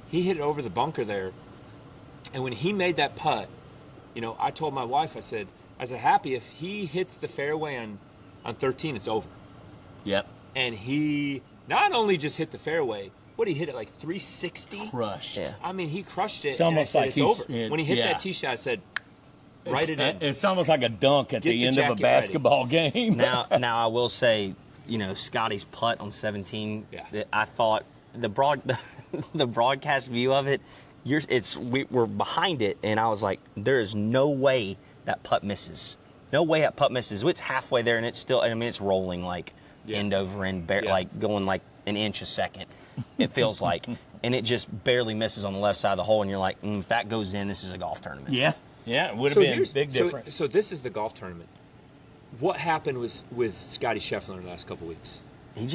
Speaker 1: He hit it over the bunker there. And when he made that putt, you know, I told my wife, I said, happy if he hits the fairway on 13, it's over.
Speaker 2: Yep.
Speaker 1: And he not only just hit the fairway, what, he hit it like 360?
Speaker 2: Crushed.
Speaker 3: Yeah.
Speaker 1: I mean, he crushed it.
Speaker 2: It's almost
Speaker 1: and I
Speaker 2: like
Speaker 1: said,
Speaker 2: he's-
Speaker 1: it's over. When he hit
Speaker 2: yeah.
Speaker 1: that tee shot, I said, write it in.
Speaker 2: It's almost like a dunk at
Speaker 1: Get
Speaker 2: the
Speaker 1: the
Speaker 2: end of a
Speaker 1: jacket
Speaker 2: basketball game.
Speaker 3: Now I will say, you know, Scotty's putt on 17.
Speaker 1: Yeah.
Speaker 3: That I thought the broadcast view of it, we're behind it, and I was like, there is no way that putt misses. No way that putt misses. It's halfway there, and it's still. I mean, it's rolling like end over end, like going like an inch a second. It feels like, and it just barely misses on the left side of the hole, and you're like, if that goes in, this is a golf tournament.
Speaker 2: Yeah. Yeah, it would have been a big
Speaker 1: so,
Speaker 2: difference.
Speaker 1: So this is the golf tournament. What happened with Scotty Scheffler in the last couple weeks?
Speaker 3: He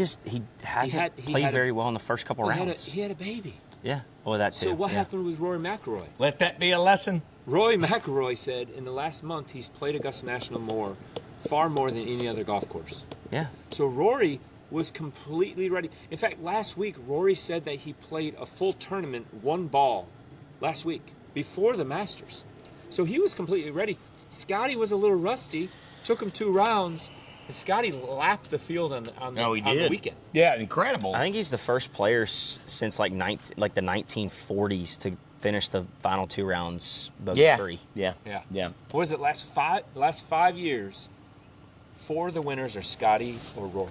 Speaker 3: hasn't played very well in the first couple rounds.
Speaker 1: He had a baby.
Speaker 3: Yeah, well, that too.
Speaker 1: So what
Speaker 3: yeah.
Speaker 1: happened with Rory McIlroy?
Speaker 2: Let that be a lesson.
Speaker 1: Rory McIlroy said in the last month he's played Augusta National far more than any other golf course.
Speaker 3: Yeah.
Speaker 1: So Rory was completely ready. In fact, last week Rory said that he played a full tournament, one ball, last week before the Masters. So he was completely ready. Scotty was a little rusty. Took him 2 rounds. And Scotty lapped the field on the weekend.
Speaker 2: Yeah, incredible.
Speaker 3: I think he's the first player since like the 1940s to finish the final 2 rounds bogey-free.
Speaker 2: Yeah.
Speaker 1: What was it, last 5 years, 4 of the winners are Scotty or Rory.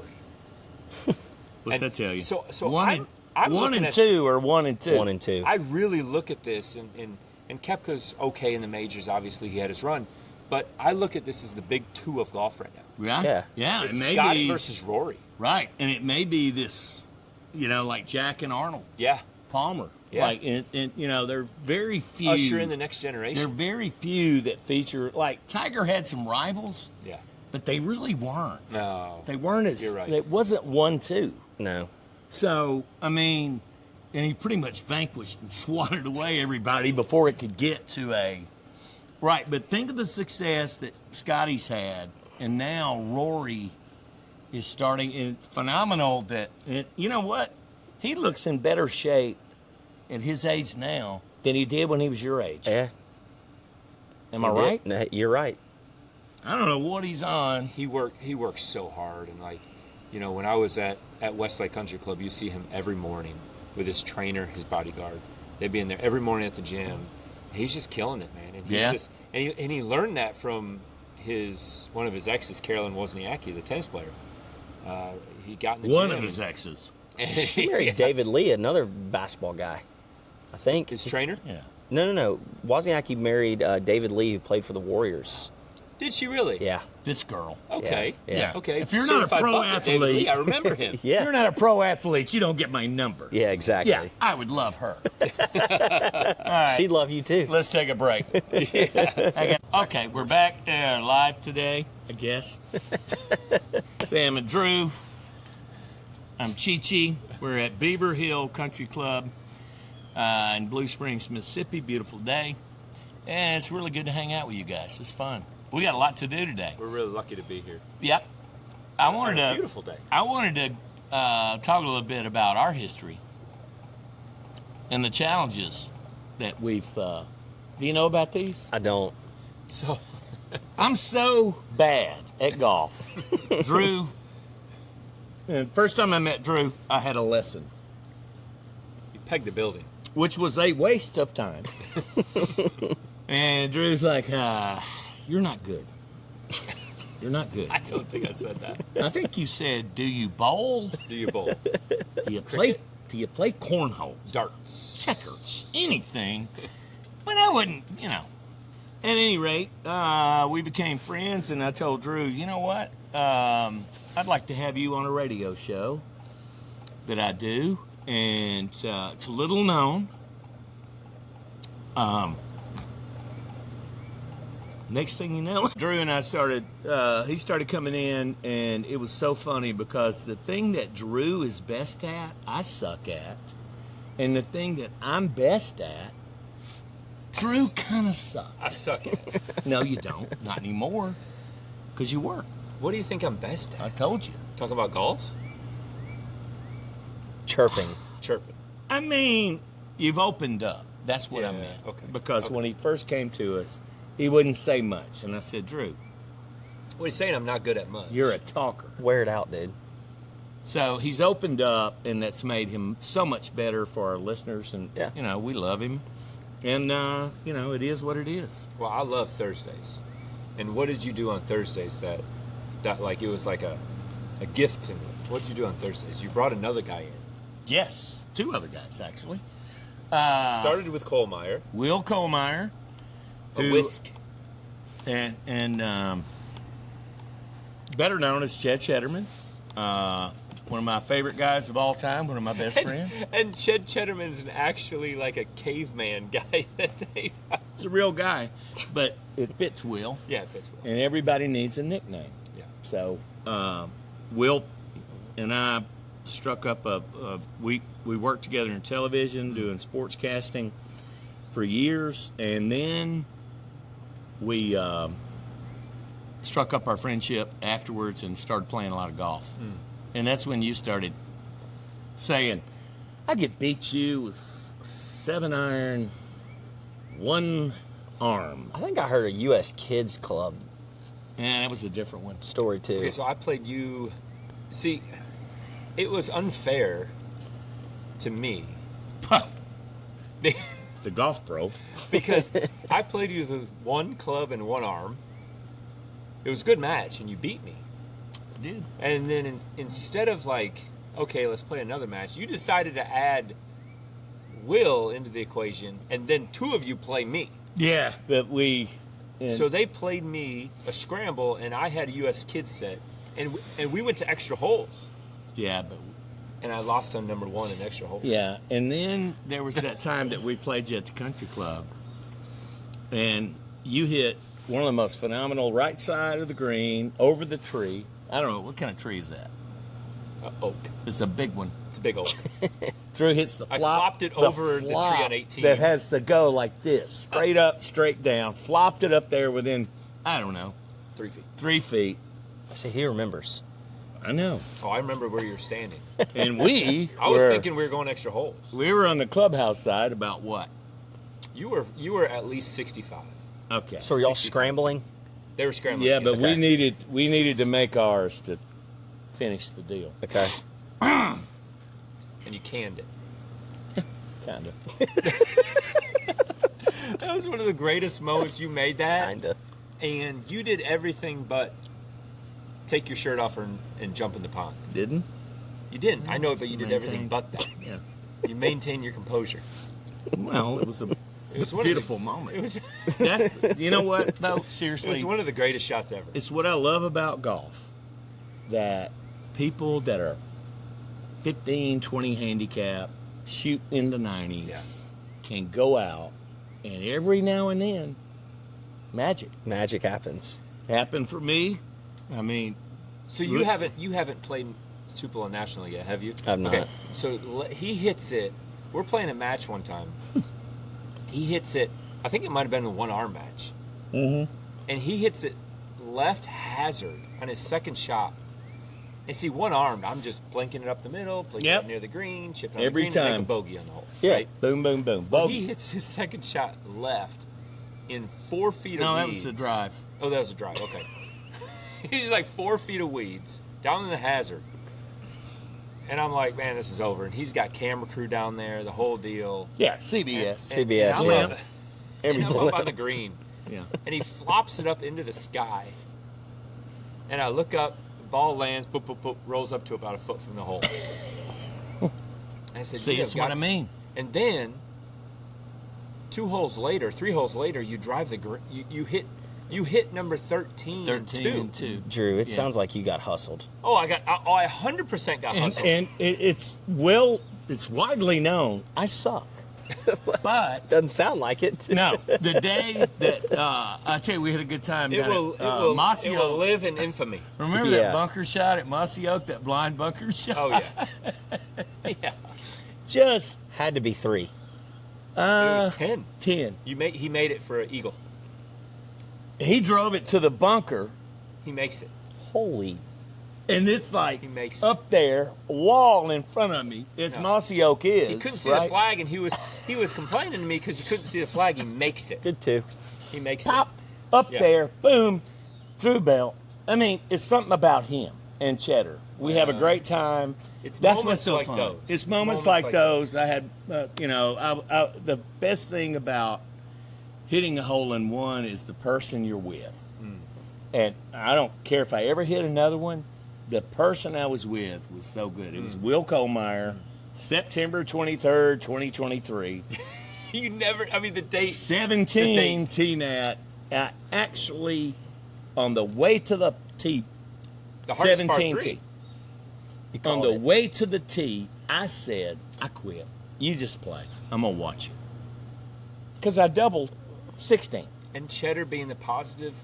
Speaker 2: What's that tell you?
Speaker 1: So
Speaker 2: one
Speaker 1: I'm
Speaker 2: and
Speaker 1: looking at,
Speaker 2: 2 or 1 and 2.
Speaker 3: 1 and 2.
Speaker 1: I really look at this, and Koepka's okay in the majors. Obviously, he had his run. But I look at this as the big 2 of golf right now.
Speaker 2: Yeah. Yeah.
Speaker 1: It's
Speaker 2: It may
Speaker 1: Scotty
Speaker 2: be
Speaker 1: versus Rory.
Speaker 2: right, and it may be this, like Jack and Arnold
Speaker 1: Yeah.
Speaker 2: Palmer.
Speaker 1: Yeah.
Speaker 2: Like, and there are very few.
Speaker 1: Usher in the next
Speaker 2: There are
Speaker 1: generation.
Speaker 2: very few that feature. Like Tiger had some rivals,
Speaker 1: Yeah.
Speaker 2: but they really weren't.
Speaker 1: No.
Speaker 2: They weren't as.
Speaker 1: You're right.
Speaker 2: It wasn't 1-2.
Speaker 3: No.
Speaker 2: So I mean, and he pretty much vanquished and swatted away everybody before it could get to a. Right, but think of the success that Scotty's had, and now Rory is starting. And phenomenal that, you know what? He looks in better shape at his age now than he did when he was your age.
Speaker 3: Yeah.
Speaker 2: Am I right?
Speaker 3: No, you're right.
Speaker 2: I don't know what he's on.
Speaker 1: He works so hard, and when I was at Westlake Country Club, you see him every morning with his trainer, his bodyguard. They'd be in there every morning at the gym. He's just killing it, man. And he's he learned that from one of his exes, Carolyn Wozniacki, the tennis player. He got in the
Speaker 2: One
Speaker 1: gym
Speaker 2: of his exes.
Speaker 3: She married David Lee, another basketball guy. I think.
Speaker 1: His trainer?
Speaker 2: Yeah.
Speaker 3: No. Wozniacki married David Lee, who played for the Warriors.
Speaker 1: Did she really?
Speaker 3: Yeah.
Speaker 2: This girl.
Speaker 1: Okay.
Speaker 3: Yeah.
Speaker 1: Okay.
Speaker 2: If you're not a
Speaker 1: Certified
Speaker 2: pro
Speaker 1: bucket, David
Speaker 2: athlete-
Speaker 1: Lee, I remember him.
Speaker 2: If you're not a pro athlete, you don't get my number.
Speaker 3: Yeah, exactly.
Speaker 2: Yeah, I would love her. All right.
Speaker 3: She'd love you too.
Speaker 2: Let's take a break. Okay, we're back live today, I guess. Sam and Drew. I'm Chi-Chi. We're at Beaver Hill Country Club in Blue Springs, Mississippi. Beautiful day. And it's really good to hang out with you guys. It's fun. We got a lot to do today.
Speaker 1: We're really lucky to be here.
Speaker 2: Yep. I wanted to.
Speaker 1: Beautiful day.
Speaker 2: I wanted to talk a little bit about our history and the challenges that we've. Do you know about these?
Speaker 3: I don't.
Speaker 1: So,
Speaker 2: I'm so bad at golf. Drew, And first time I met Drew, I had a lesson,
Speaker 1: You pegged the building.
Speaker 2: which was a waste of time. And Drew's like, you're not good. You're not good.
Speaker 1: I don't think I said that.
Speaker 2: I think you said, do you bowl?
Speaker 1: Do you bowl?
Speaker 2: Do you play cornhole?
Speaker 1: Darts.
Speaker 2: Checkers? Anything. But I wouldn't, At any rate, we became friends, and I told Drew, you know what? I'd like to have you on a radio show that I do, and it's a little known. Next thing you know, Drew and I started, he started coming in, and it was so funny because the thing that Drew is best at, I suck at. And the thing that I'm best at, Drew kind of sucks.
Speaker 1: I suck at it.
Speaker 2: No, you don't. Not anymore. Because you work.
Speaker 1: What do you think I'm best at?
Speaker 2: I told you.
Speaker 1: Talking about golf?
Speaker 3: Chirping.
Speaker 1: Chirping.
Speaker 2: I mean, you've opened up. That's what I
Speaker 1: Yeah,
Speaker 2: meant.
Speaker 1: okay.
Speaker 2: Because
Speaker 1: Okay.
Speaker 2: when he first came to us, he wouldn't say much. And I said, Drew,
Speaker 1: What he's saying, I'm not good at much.
Speaker 2: you're a talker.
Speaker 3: Wear it out, dude.
Speaker 2: So he's opened up, and that's made him so much better for our listeners. And,
Speaker 3: Yeah.
Speaker 2: we love him. And, it is what it is.
Speaker 1: Well, I love Thursdays. And what did you do on Thursdays that like, it was like a gift to me? What did you do on Thursdays? You brought another guy in.
Speaker 2: Yes. 2 other guys, actually.
Speaker 1: Started with Kohlmeyer,
Speaker 2: Will Kohlmeyer.
Speaker 1: a
Speaker 2: who-
Speaker 1: whisk.
Speaker 2: And better known as Ched Cheddarman. One of my favorite guys of all time. One of my best friends.
Speaker 1: And Ched Cheddarman's actually like a caveman guy that they found.
Speaker 2: It's a real guy, but it fits Will.
Speaker 1: Yeah, it fits well.
Speaker 2: And everybody needs a nickname.
Speaker 1: Yeah.
Speaker 2: So, Will and I struck up we worked together in television doing sportscasting for years, and then we struck up our friendship afterwards and started playing a lot of golf. And that's when you started saying, I could beat you with 7-iron, 1 arm.
Speaker 3: I think I heard a U.S. Kids Club
Speaker 2: And that was a different one.
Speaker 3: story too.
Speaker 1: Okay, so I played you. See, it was unfair to me
Speaker 2: The golf pro.
Speaker 1: because I played you with 1 club and 1 arm. It was a good match, and you beat me.
Speaker 2: Dude.
Speaker 1: And then instead of like, okay, let's play another match, you decided to add Will into the equation, and then 2 of you play me.
Speaker 2: Yeah, but we.
Speaker 1: So they played me a scramble, and I had a U.S. Kids set, and we went to extra holes,
Speaker 2: Yeah, but
Speaker 1: and I lost on number 1 in extra holes.
Speaker 2: yeah, and then there was that time that we played you at the country club, and you hit one of the most phenomenal right side of the green over the tree. I don't know what kind of tree is that.
Speaker 1: Oak.
Speaker 2: It's a big one.
Speaker 1: It's a big oak.
Speaker 2: Drew hits the flop.
Speaker 1: I flopped it over the tree on 18.
Speaker 2: That has the go like this, straight up, straight down. Flopped it up there within, I don't know,
Speaker 1: 3 feet.
Speaker 2: 3 feet.
Speaker 3: See, he remembers.
Speaker 2: I know.
Speaker 1: Oh, I remember where you were standing.
Speaker 2: And we
Speaker 1: I was
Speaker 2: were,
Speaker 1: thinking we were going extra holes.
Speaker 2: we were on the clubhouse side about what?
Speaker 1: You were at least 65.
Speaker 2: Okay.
Speaker 3: So are y'all
Speaker 1: 65.
Speaker 3: scrambling?
Speaker 1: They were scrambling.
Speaker 2: Yeah, but
Speaker 3: Okay.
Speaker 2: we needed to make ours to finish the deal.
Speaker 3: Okay.
Speaker 1: and you canned it.
Speaker 2: Kind of.
Speaker 1: That was one of the greatest moments you made that.
Speaker 3: Kinda.
Speaker 1: And you did everything but take your shirt off and jump in the pond.
Speaker 2: Didn't?
Speaker 1: You didn't. I know it, but you did everything
Speaker 2: Maintained.
Speaker 1: but that.
Speaker 2: Yeah.
Speaker 1: You maintained your composure.
Speaker 2: Well, it was a
Speaker 1: was one of
Speaker 2: beautiful
Speaker 1: the-
Speaker 2: moment.
Speaker 1: It was,
Speaker 2: That's, you know what, though?
Speaker 1: it
Speaker 2: Seriously,
Speaker 1: was one of the greatest shots ever.
Speaker 2: it's what I love about golf. That people that are 15, 20 handicap, shoot in the 90s, can go out, and every now and then, magic.
Speaker 3: Magic happens.
Speaker 2: Happened for me. I mean,
Speaker 1: So you haven't played Tupelo National yet, have you?
Speaker 3: I've not.
Speaker 1: Okay. So he hits it. We're playing a match one time. He hits it. I think it might have been a 1 arm match.
Speaker 2: Mm-hmm.
Speaker 1: And he hits it left hazard on his second shot. And see, 1 armed, I'm just blinking it up the middle, blinking
Speaker 2: Yep.
Speaker 1: it near the green, chipping
Speaker 2: Every
Speaker 1: on the green, and
Speaker 2: time.
Speaker 1: make a bogey on the hole.
Speaker 3: Yeah.
Speaker 1: Right?
Speaker 2: boom, boom, boom.
Speaker 1: Well,
Speaker 2: Bogey.
Speaker 1: he hits his second shot left in 4 feet
Speaker 2: No,
Speaker 1: of
Speaker 2: that
Speaker 1: weeds.
Speaker 2: was the drive.
Speaker 1: Oh, that was a drive. Okay. He's like 4 feet of weeds down in the hazard. And I'm like, man, this is over. And he's got camera crew down there, the whole deal.
Speaker 2: Yeah, CBS.
Speaker 3: CBS,
Speaker 1: And
Speaker 3: yeah.
Speaker 1: I'm up on the green.
Speaker 2: Yeah.
Speaker 1: And he flops it up into the sky. And I look up, the ball lands, boop, boop, boop, rolls up to about a foot from the hole. And I said,
Speaker 2: See,
Speaker 1: "You
Speaker 2: that's
Speaker 1: have
Speaker 2: what
Speaker 1: got
Speaker 2: I
Speaker 1: to-"
Speaker 2: mean.
Speaker 1: And then 3 holes later, you drive the you hit number 13.
Speaker 2: 13 and 2.
Speaker 3: Drew, it
Speaker 2: Yeah.
Speaker 3: sounds like you got hustled.
Speaker 1: Oh, I 100% got hustled.
Speaker 2: And it's widely known I suck. But
Speaker 3: Doesn't sound like it.
Speaker 2: no, the day that I tell you we had a good time.
Speaker 1: It
Speaker 2: down
Speaker 1: will,
Speaker 2: at,
Speaker 1: it, will,
Speaker 2: Mossy
Speaker 1: it will
Speaker 2: Oak.
Speaker 1: live in infamy.
Speaker 2: Remember
Speaker 3: Yeah.
Speaker 2: that bunker shot at Mossy Oak, that blind bunker shot?
Speaker 1: Oh yeah, yeah.
Speaker 2: Just
Speaker 3: Had to be 3.
Speaker 1: It was 10.
Speaker 2: 10.
Speaker 1: He made it for an eagle.
Speaker 2: He drove it to the bunker,
Speaker 1: He makes it.
Speaker 3: Holy.
Speaker 2: and it's like
Speaker 1: He makes
Speaker 2: up there, a wall in front of me. As
Speaker 1: No.
Speaker 2: Mossy Oak is.
Speaker 1: He couldn't see
Speaker 2: right?
Speaker 1: the flag, and he was complaining to me because he couldn't see the flag. He makes it.
Speaker 3: Good too.
Speaker 1: He makes
Speaker 2: Pop
Speaker 1: it.
Speaker 2: up
Speaker 1: Yeah.
Speaker 2: there, boom, through belt. I mean, it's something about him and Cheddar. We have a great time.
Speaker 1: It's
Speaker 2: That's
Speaker 1: moments
Speaker 2: what's so
Speaker 1: like
Speaker 2: fun.
Speaker 1: those.
Speaker 2: It's moments like those. I had, the best thing about hitting a hole in one is the person you're with. And I don't care if I ever hit another one. The person I was with was so good. It was Will Kohlmeyer, September 23rd, 2023.
Speaker 1: You never. I mean, the date.
Speaker 2: 17
Speaker 1: The
Speaker 2: T-Nat. Actually, on the way to the tee,
Speaker 1: The hardest par
Speaker 2: 17
Speaker 1: 3.
Speaker 2: tee.
Speaker 3: You
Speaker 2: On
Speaker 3: called
Speaker 2: the
Speaker 3: it.
Speaker 2: way to the tee, I said, I quit. You just play. I'm going to watch you. Because I doubled 16.
Speaker 1: And Cheddar being the positive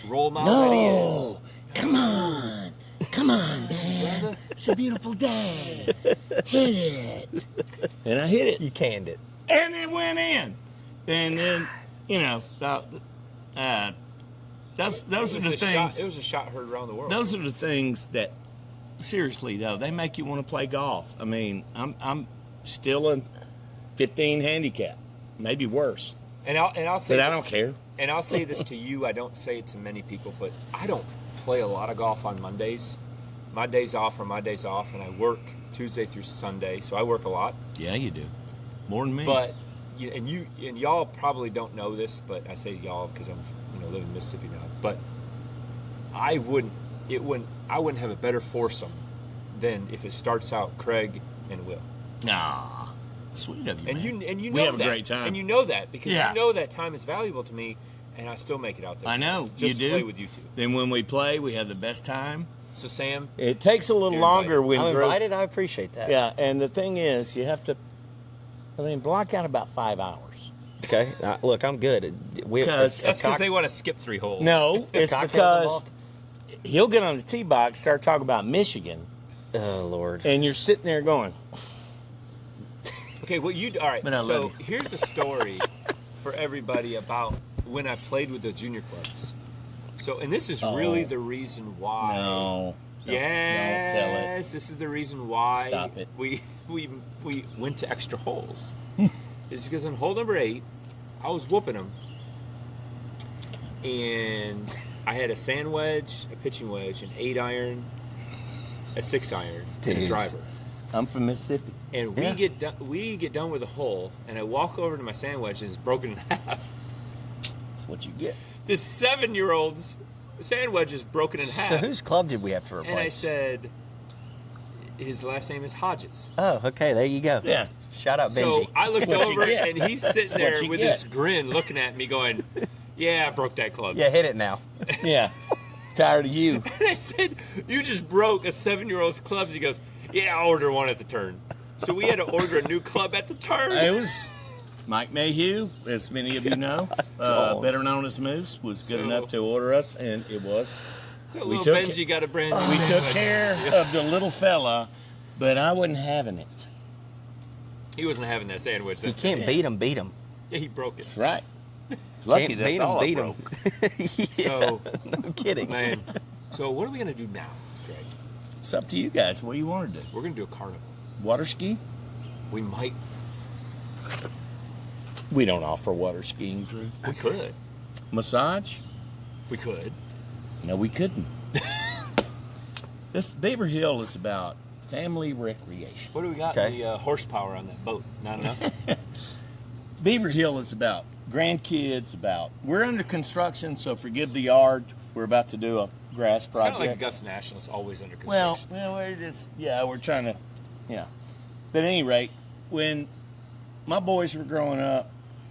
Speaker 1: role model that he is.
Speaker 2: No. Come on. Come on, man. It's a beautiful day. Hit it. And I hit it.
Speaker 3: You canned it.
Speaker 2: And it went in. And then, those
Speaker 1: It
Speaker 2: are
Speaker 1: was
Speaker 2: the
Speaker 1: a
Speaker 2: things.
Speaker 1: shot. It was a shot heard around the world.
Speaker 2: Those are the things that, seriously though, they make you want to play golf. I mean, I'm still in 15 handicap, maybe worse,
Speaker 1: And I'll say.
Speaker 2: but
Speaker 1: this,
Speaker 2: I don't care.
Speaker 1: And I'll say this to you. I don't say it to many people, but I don't play a lot of golf on Mondays. My days off are my days off, and I work Tuesday through Sunday, so I work a lot.
Speaker 2: Yeah, you do, more than me.
Speaker 1: But and y'all probably don't know this, but I say y'all because I'm living in Mississippi now. But I wouldn't have a better foursome than if it starts out Craig and Will.
Speaker 2: nah, sweet of you,
Speaker 1: And
Speaker 2: man.
Speaker 1: you know
Speaker 2: we have
Speaker 1: that.
Speaker 2: a great time.
Speaker 1: And you know that because
Speaker 2: Yeah.
Speaker 1: you know that time is valuable to me, and I still make it out there.
Speaker 2: I know
Speaker 1: Just
Speaker 2: you do.
Speaker 1: play with you two.
Speaker 2: Then when we play, we have the best time.
Speaker 1: So Sam,
Speaker 2: It takes a little
Speaker 1: You're
Speaker 2: longer
Speaker 1: invited.
Speaker 2: when
Speaker 3: I'm
Speaker 2: Drew-
Speaker 3: invited. I appreciate that.
Speaker 2: Yeah, and the thing is, you have to. Block out about 5 hours.
Speaker 3: Okay. Look, I'm good.
Speaker 2: Because-
Speaker 1: that's because they want to skip 3 holes.
Speaker 2: No, it's
Speaker 3: Cocktails
Speaker 2: because
Speaker 3: involved?
Speaker 2: he'll get on the tee box, start talking about Michigan,
Speaker 3: Oh Lord.
Speaker 2: and you're sitting there going,
Speaker 1: Okay, well all right.
Speaker 2: But I
Speaker 1: So
Speaker 2: love you.
Speaker 1: here's a story for everybody about when I played with the junior clubs. So, and this is really the reason why.
Speaker 2: no. Don't tell it.
Speaker 1: Yes, this is the reason why
Speaker 2: Stop it.
Speaker 1: we went to extra holes. Is because on hole number 8, I was whooping them, and I had a sand wedge, a pitching wedge, an 8-iron, a 6-iron, and a
Speaker 3: Jeez.
Speaker 1: driver.
Speaker 2: I'm from Mississippi.
Speaker 1: And we get done with a hole, and I walk over to my sand wedge, and it's broken in half.
Speaker 2: That's what you get.
Speaker 1: This 7-year-old's sand wedge is broken in half.
Speaker 3: So whose club did we have to replace?
Speaker 1: And I said, his last name is Hodges.
Speaker 3: Oh, okay. There you go.
Speaker 2: Yeah.
Speaker 3: Shout out
Speaker 1: So
Speaker 3: Benji.
Speaker 1: I looked
Speaker 2: That's what you
Speaker 1: over,
Speaker 2: get.
Speaker 1: and he's sitting
Speaker 2: That's
Speaker 1: there
Speaker 2: what you
Speaker 1: with
Speaker 2: get.
Speaker 1: this grin looking at me going, yeah, I broke that club.
Speaker 3: Yeah, hit it now.
Speaker 2: Yeah. Tired of you.
Speaker 1: And I said, you just broke a 7-year-old's clubs. He goes, yeah, I'll order one at the turn. So we had to order a new club at the turn.
Speaker 2: It was Mike Mayhew, as many of you know, better known as Moose, was good
Speaker 1: So-
Speaker 2: enough to order us, and it was.
Speaker 1: So
Speaker 2: we
Speaker 1: little
Speaker 2: took
Speaker 1: Benji got a brand new
Speaker 2: We
Speaker 1: sand
Speaker 2: took
Speaker 1: wedge.
Speaker 2: care of the little fella, but I wasn't having it.
Speaker 1: He wasn't having that sandwich.
Speaker 3: You can't beat him. Beat him.
Speaker 1: Yeah, he broke it.
Speaker 2: That's right. Lucky
Speaker 3: Can't
Speaker 2: that's
Speaker 3: beat
Speaker 2: all
Speaker 3: him.
Speaker 2: I
Speaker 3: Beat
Speaker 2: broke.
Speaker 3: him. Yeah,
Speaker 1: So,
Speaker 3: no kidding.
Speaker 1: man, so what are we going to do now, Craig?
Speaker 2: It's up to you guys. What do you want to do?
Speaker 1: We're going to do a carnival.
Speaker 2: Water ski?
Speaker 1: We might.
Speaker 2: We don't offer water skiing, Drew.
Speaker 1: We could.
Speaker 2: Massage?
Speaker 1: We could.
Speaker 2: No, we couldn't. This Beaver Hill is about family recreation.
Speaker 1: What do we got in the horsepower on that boat? Not enough?
Speaker 2: Beaver Hill is about grandkids, we're under construction, so forgive the yard. We're about to do a grass
Speaker 1: It's kind
Speaker 2: project.
Speaker 1: of like Augusta National. It's always under construction.
Speaker 2: Well, we're just, we're trying to, But at any rate, when my boys were growing up,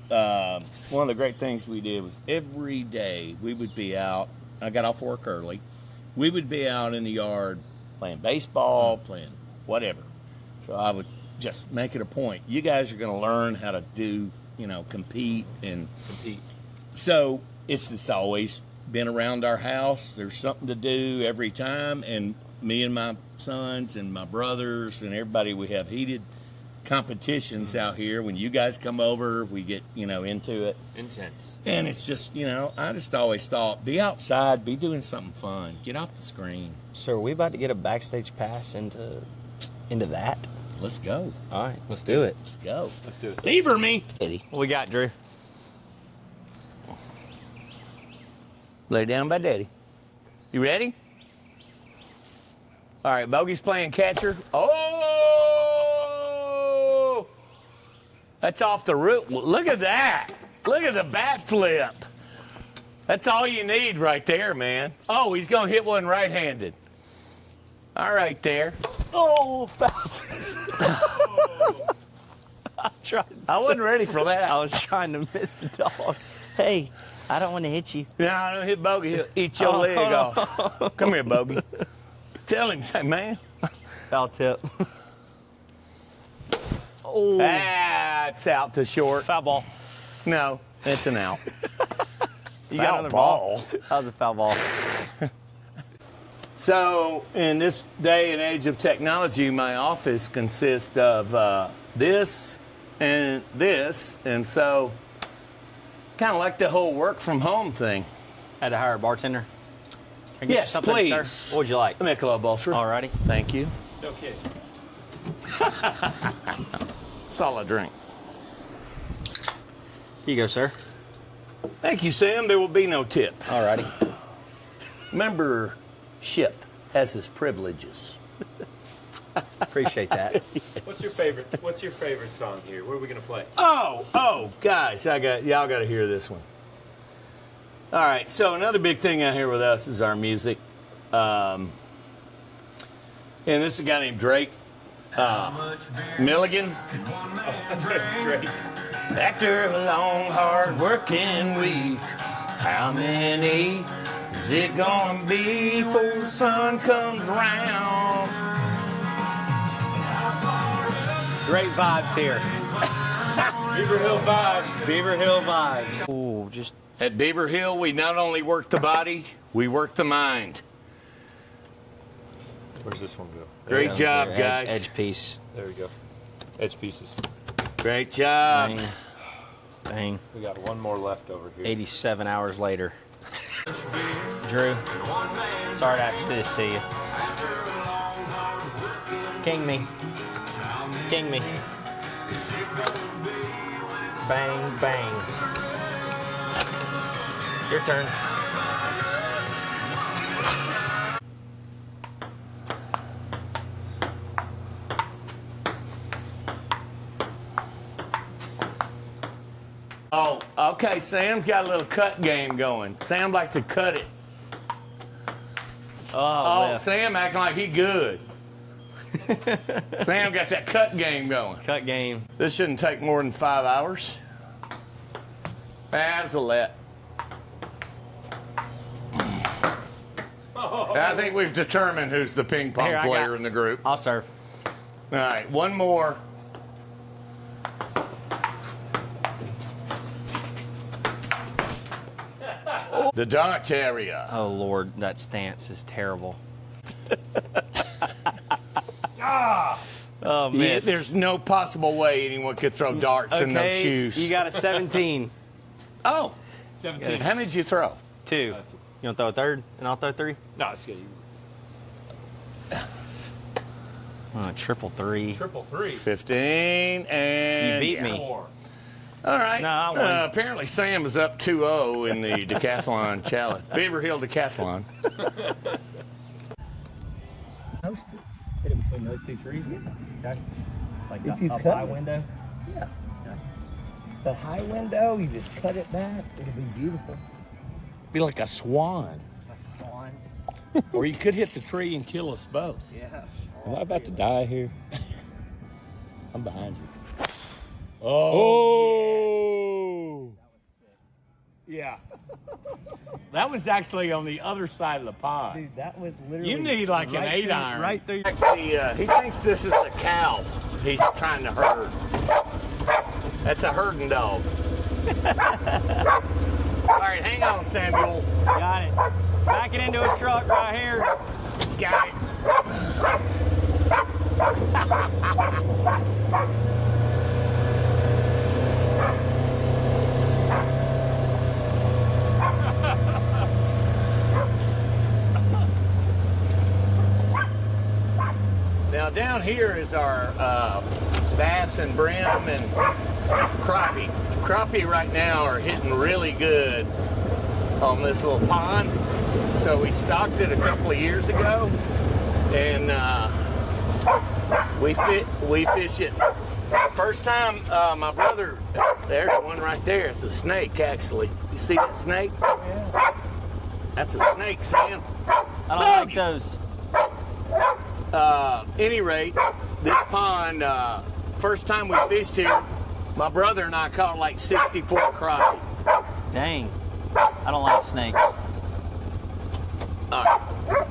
Speaker 2: one of the great things we did was every day we would be out. I got off work early. We would be out in the yard playing baseball, playing whatever. So I would just make it a point. You guys are going to learn how to do, compete. So it's just always been around our house. There's something to do every time. And me and my sons and my brothers and everybody, we have heated competitions out here. When you guys come over, we get, into it.
Speaker 1: Intense.
Speaker 2: And it's just, I just always thought, be outside, be doing something fun. Get off the screen.
Speaker 3: So are we about to get a backstage pass into that?
Speaker 2: Let's go.
Speaker 3: All right, let's do it.
Speaker 2: Let's go.
Speaker 1: Let's do it.
Speaker 2: Beaver me.
Speaker 3: Eddie, what we got, Drew?
Speaker 2: Lay down by Daddy. You ready? All right, Bogey's playing catcher. Oh! That's off the root. Look at that. Look at the bat flip. That's all you need right there, man. Oh, he's going to hit one right-handed. All right there.
Speaker 3: Oh, foul.
Speaker 2: I wasn't ready for that.
Speaker 3: I was trying to miss the dog. Hey, I don't want to hit you.
Speaker 2: No, don't hit Bogey. He'll eat your leg off. Come here, Bogey. Tell him, say, man.
Speaker 3: Foul tip. Oh,
Speaker 2: That's out to short.
Speaker 3: foul ball.
Speaker 2: No, it's an out.
Speaker 3: You
Speaker 2: Foul
Speaker 3: got another
Speaker 2: ball.
Speaker 3: That was a foul ball.
Speaker 2: So, in this day and age of technology, my office consists of this, and so kind of like the whole work from home thing.
Speaker 3: Had to hire a bartender. Can I get you
Speaker 2: Yes,
Speaker 3: something,
Speaker 2: please.
Speaker 3: sir? What would you like?
Speaker 2: A Michelob Ultra.
Speaker 3: Alrighty.
Speaker 2: Thank you.
Speaker 1: No kidding.
Speaker 2: Solid drink.
Speaker 3: Here you go, sir.
Speaker 2: Thank you, Sam. There will be no tip.
Speaker 3: Alrighty.
Speaker 2: Membership has its privileges.
Speaker 3: Appreciate that.
Speaker 1: What's your favorite song here? What are we gonna play?
Speaker 2: Oh, guys, y'all got to hear this one. All right, so another big thing out here with us is our music, and this is a guy named Drake Milligan.
Speaker 1: That's great.
Speaker 2: After a long, hard-working week, how many is it gonna be before the sun comes round?
Speaker 3: Great vibes here.
Speaker 1: Beaver Hill vibes.
Speaker 3: Beaver Hill vibes. Ooh, just
Speaker 2: At Beaver Hill, we not only work the body, we work the mind.
Speaker 1: Where's this one go?
Speaker 2: Great job, guys.
Speaker 3: Edge piece.
Speaker 1: There we go. Edge pieces.
Speaker 2: Great job.
Speaker 3: Bang. Bang.
Speaker 1: We got one more left over here.
Speaker 3: 87 hours later. Drew, sorry to have to do this to you. King me. King me. Bang, bang. Your turn.
Speaker 2: Oh, okay, Sam's got a little cut game going. Sam likes to cut it.
Speaker 3: Oh,
Speaker 2: Oh, Sam acting like he good. Sam got that cut game going.
Speaker 3: cut game.
Speaker 2: This shouldn't take more than 5 hours. That's a let. I think we've determined who's the ping pong
Speaker 3: Here, I
Speaker 2: player
Speaker 3: got-
Speaker 2: in the group.
Speaker 3: I'll serve.
Speaker 2: All right, one more. The Dutch area.
Speaker 3: Oh, Lord, that stance is terrible. Oh,
Speaker 2: Yeah,
Speaker 3: miss.
Speaker 2: there's no possible way anyone could throw darts in those
Speaker 3: Okay,
Speaker 2: shoes.
Speaker 3: you got a 17.
Speaker 2: Oh,
Speaker 1: 17.
Speaker 2: how many did you throw?
Speaker 3: 2. You want to throw a third, and I'll throw 3?
Speaker 1: No, it's good.
Speaker 3: Triple 3.
Speaker 1: Triple 3.
Speaker 2: 15 and
Speaker 3: You beat me.
Speaker 1: 4.
Speaker 2: All right.
Speaker 3: No, I won.
Speaker 2: Apparently Sam is up 2-0 in the decathlon challenge. Beaver Hill decathlon.
Speaker 3: Hit it between those two trees?
Speaker 4: Yeah.
Speaker 3: Okay. Like
Speaker 4: If you
Speaker 3: up
Speaker 4: cut
Speaker 3: high
Speaker 4: it.
Speaker 3: window?
Speaker 4: Yeah.
Speaker 3: Okay.
Speaker 4: The high window, you just cut it back. It'll be beautiful.
Speaker 2: Be like a swan.
Speaker 3: Like a swan?
Speaker 2: Or you could hit the tree and kill us both.
Speaker 3: Yeah.
Speaker 2: Am I about to die here? I'm behind you. Oh! Yeah. That was actually on the other side of the pond.
Speaker 4: Dude, that was literally.
Speaker 2: You need like an
Speaker 4: right
Speaker 2: 8-iron.
Speaker 3: Right through.
Speaker 2: He thinks this is a cow he's trying to herd. That's a herding dog. All right, hang on, Samuel.
Speaker 3: Got it. Back it into a truck right here.
Speaker 2: Got it. Now down here is our bass and brim and crappie. Crappie right now are hitting really good on this little pond. So we stocked it a couple of years ago, and we fish it. First time, my brother, there's one right there. It's a snake, actually. You see that snake?
Speaker 3: Yeah.
Speaker 2: That's a snake, Sam.
Speaker 3: I don't like those.
Speaker 2: Any rate, this pond, first time we fished here, my brother and I caught like 64 crappie.
Speaker 3: Dang. I don't like snakes.
Speaker 2: All right.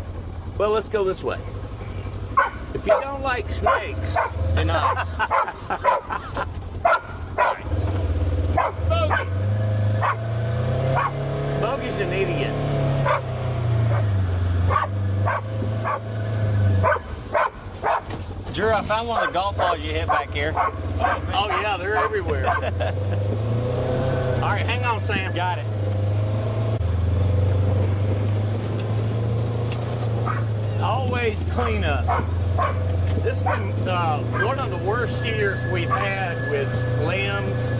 Speaker 2: Well, let's go this way. If you don't like snakes, you're not. All right. Bogey. Bogey's an idiot.
Speaker 3: Drew, I found one of the golf balls you hit back here.
Speaker 2: Oh yeah, they're everywhere. All right, hang on, Sam.
Speaker 3: Got it.
Speaker 2: Always clean up. This has been one of the worst years we've had with limbs,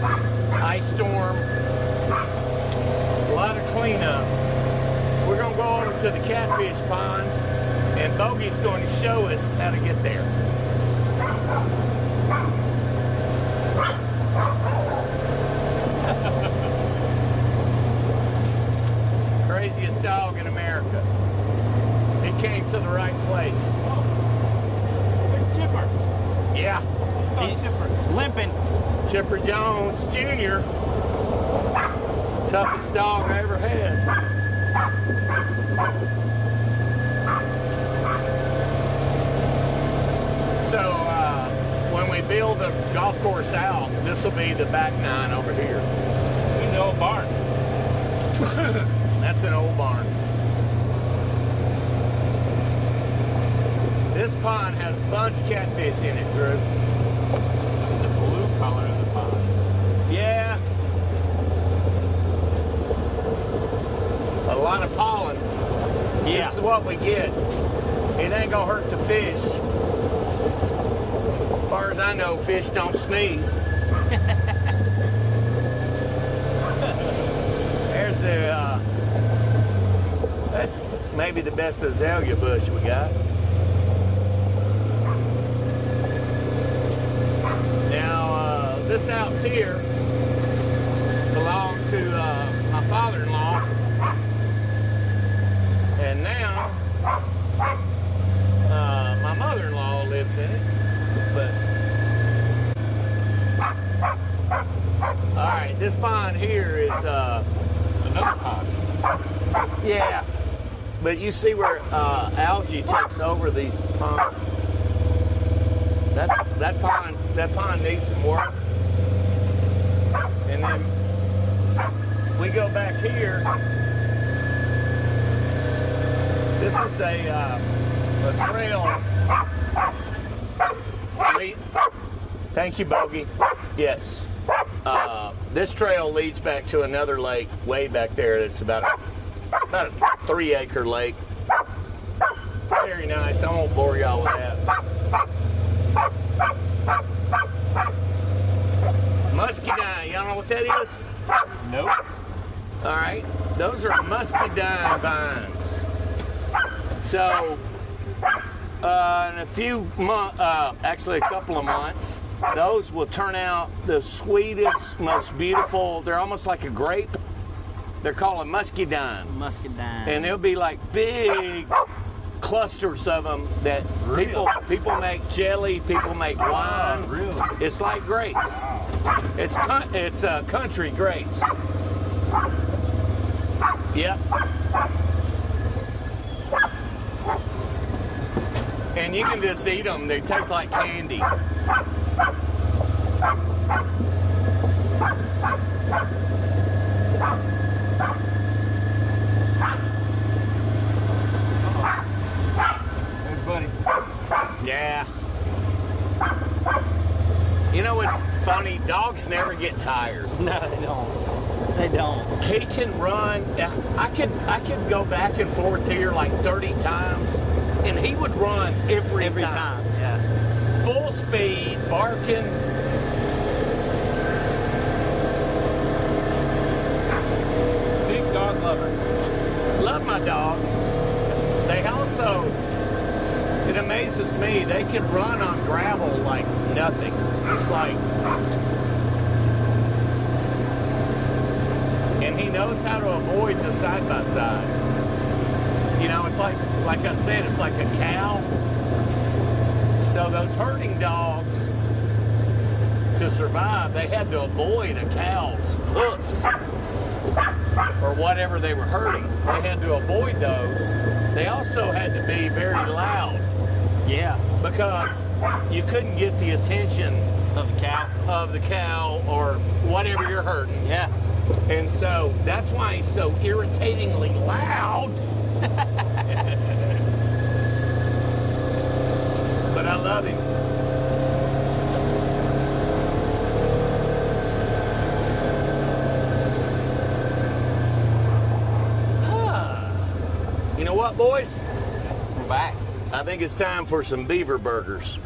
Speaker 2: ice storm, a lot of cleanup. We're gonna go over to the catfish pond, and Bogey's going to show us how to get there. Craziest dog in America. He came to the right place. Oh, there's Chipper. Yeah,
Speaker 3: He's limping.
Speaker 2: Chipper Jones Jr. Toughest dog I ever had. So when we build the golf course out, this will be the back nine over here.
Speaker 1: In the old barn.
Speaker 2: That's an old barn. This pond has a bunch of catfish in it, Drew.
Speaker 1: The blue color of the pond.
Speaker 2: Yeah. A lot of pollen.
Speaker 3: Yeah.
Speaker 2: This is what we get. It ain't gonna hurt the fish. As far as I know, fish don't sneeze. There's the, that's maybe the best azalea bush we got. Now, this house here belonged to my father-in-law. And now, my mother-in-law lives in it. But all right, this pond here is
Speaker 1: Another pond.
Speaker 2: yeah, but you see where algae takes over these ponds. That pond needs some work. And then we go back here. This is a trail. Thank you, Bogey. Yes. This trail leads back to another lake way back there. That's about a 3-acre lake. Very nice. I won't bore y'all with that. Muscadine. Y'all know what that is?
Speaker 1: Nope.
Speaker 2: All right. Those are muscadine vines. So in a few months, actually a couple of months, those will turn out the sweetest, most beautiful. They're almost like a grape. They're called a muscadine.
Speaker 3: Muscadine.
Speaker 2: And they'll be like big clusters of them that people make jelly, people make wine.
Speaker 1: Really?
Speaker 2: It's like grapes. It's country grapes. Yep. And you can just eat them. They taste like candy.
Speaker 1: There's Buddy.
Speaker 2: Yeah. You know what's funny? Dogs never get tired.
Speaker 3: No, they don't. They don't.
Speaker 2: He can run. I could go back and forth here like 30 times, and he would run every time.
Speaker 3: Yeah.
Speaker 2: Full speed, barking.
Speaker 1: Big dog lover.
Speaker 2: Love my dogs. They also, it amazes me, they can run on gravel like nothing. It's like, and he knows how to avoid the side-by-side. You know, it's like I said, it's like a cow. So those herding dogs, to survive, they had to avoid a cow's hoofs or whatever they were herding. They had to avoid those. They also had to be very loud.
Speaker 3: Yeah.
Speaker 2: Because you couldn't get the attention
Speaker 3: Of the cow.
Speaker 2: or whatever you're hurting.
Speaker 3: Yeah.
Speaker 2: And so that's why he's so irritatingly loud. But I love him. You know what, boys?
Speaker 3: We're back.
Speaker 2: I think it's time for some beaver burgers.